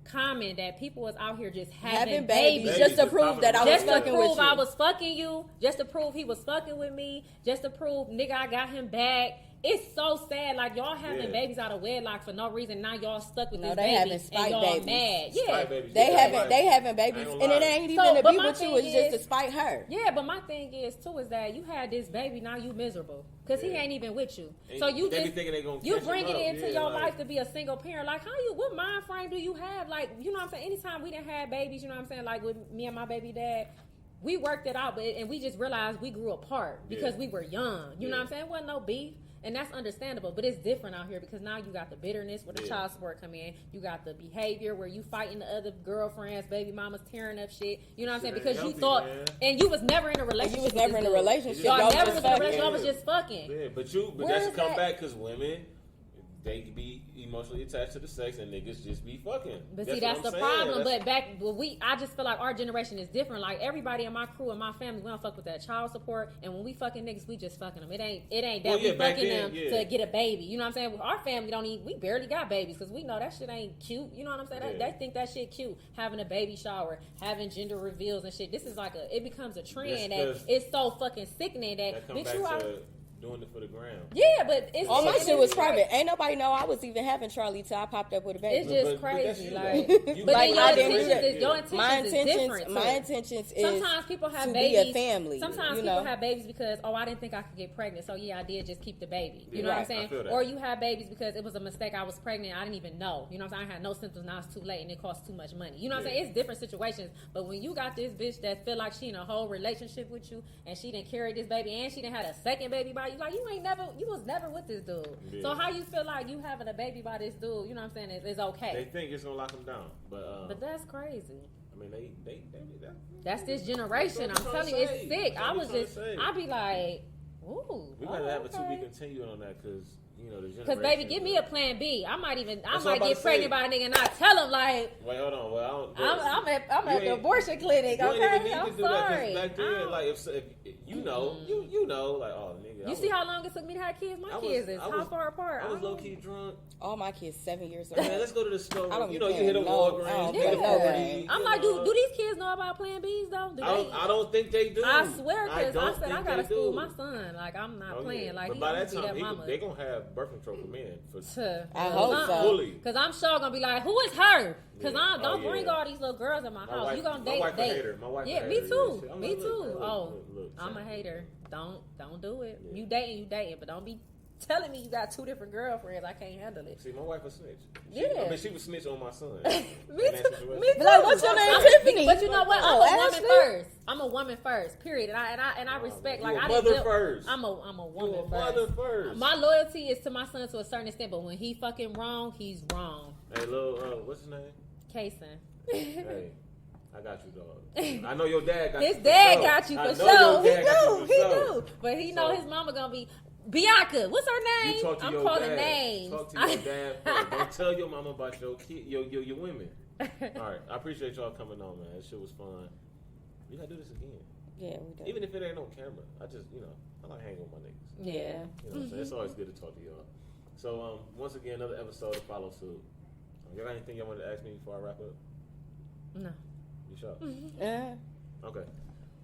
common that people was out here just having babies just to prove that I was fucking with you. Just to prove I was fucking you. Just to prove he was fucking with me. Just to prove, nigga, I got him back. It's so sad. Like, y'all having babies out of wedlock for no reason. Now y'all stuck with this baby. Having spite and y'all babies. Mad. Yeah. They having babies. And it ain't even to be with you. It's just to spite her. Yeah, but my thing is, too, is that you had this baby. Now you miserable. Because he ain't even with you. And so you just, you bring it into your life to be a single parent. Like, what mind frame do you have? Like, you know what I'm saying? Anytime we didn't have babies, you know what I'm saying? Like, with me and my baby dad, we worked it out. And we just realized we grew apart because we were young. You know what I'm saying? It wasn't no beef. And that's understandable, but it's different out here because now you got the bitterness where the child support come in. You got the behavior where you fighting the other girlfriends, baby mamas tearing up shit. You know what I'm saying? Because you thought, and you was never in a relationship. You was never in a relationship. Y'all never was in a relationship. Y'all was just fucking. Yeah, but that's come back because women, they be emotionally attached to the sex and niggas just be fucking. But see, that's the problem. I just feel like our generation is different. Like everybody in my crew and my family, we don't fuck with that child support. And when we fucking niggas, we just fucking them. It ain't that we fucking them to get a baby. You know what I'm saying? Our family we barely got babies because we know that shit ain't cute. You know what I'm saying? They think that shit cute. Having a baby shower, having gender reveals and shit. This is like it becomes a trend that it's so fucking sickening that bitch you out. Doing it for the gram. Yeah, but it's all my shit was private. Ain't nobody know I was even having Charlie till I popped up with a baby. It's just crazy. My intentions is sometimes people have babies. Be a family. Sometimes people have babies because I didn't think I could get pregnant, so I did just keep the baby. You know what I'm saying? Or you have babies because it was a mistake. I was pregnant. I didn't even know. You know what I'm saying? I had no symptoms. Now it's too late and it costs too much money. You know what I'm saying? It's different situations. But when you got this bitch that feel like she in a whole relationship with you and she didn't carry this baby and she didn't have a second baby by you, like you was never with this dude. Yeah. So how you feel like you having a baby by this dude? You know what I'm saying? It's okay. They think it's gonna lock them down, but that's crazy. I mean, that's this generation. I'm telling you, it's sick. I'd be like, ooh. We gotta have a to be continued on that because. Because baby, give me a plan B. I might get pregnant by a nnigga and I tell him like, wait, hold on. Well, I'm at the abortion clinic. Okay, I'm sorry. Back then, like if you know, like nigga. You see how long it took me to have kids? My kids is how far apart? I was low key drunk. All my kids 7 years old. Man, let's go to the store. You hit a Walgreens. I'm like, do these kids know about Plan Bs though? I don't think they do. I swear, because I said I gotta school my son. Like I'm not playing. Like but by that time, they gonna have birth control for men. I hope so. Because I'm sure gonna be like, who is her? Because don't bring all these little girls in my house. You gonna date? My wife a hater. Me too. Me too. I'm a hater. Don't do it. You dating, but don't be telling me you got two different girlfriends. I can't handle it. See, my wife a snitch. She was snitch on my son. Me too. Like, what's your name, Tiffany? But you know what? I'm a woman first. Period. And I respect. Like I'm a woman first. Mother first. My loyalty is to my son to a certain extent, but when he fucking wrong, he's wrong. Hey, little, what's his name? Kason. Hey. I got you, dog. I know your dad got you. His dad got you for sure. He do. But he know his mama gonna be Bianca. What's her name? I'm calling names. Talk to your dad first. Don't tell your mama about your kid, your women. All right. I appreciate y'all coming on, man. This shit was fun. We gotta do this again. Yeah, we do. Even if it ain't on camera, I just, I like hanging with my niggas. Yeah. You know what I'm saying? It's always good to talk to y'all. So, once again, another episode of Follow Suit. Y'all got anything y'all wanted to ask me before I wrap up? No. You sure? Yeah. Okay.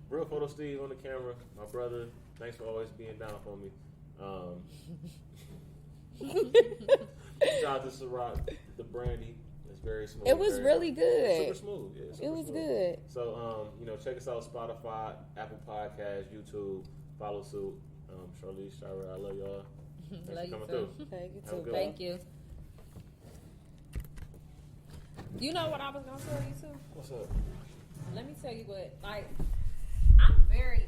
Real Photo Steve on the camera. My brother. Thanks for always being down for me. Shout out to Ciroc, the brandy. It's very smooth. It was really good. Super smooth. Yeah, it was good. So, check us out Spotify, Apple Podcasts, YouTube. Follow Suit. Charlize, Shira, I love y'all. Thanks for coming through. Thank you. You know what I was gonna tell you too? What's up? Let me tell you what. Like, I'm very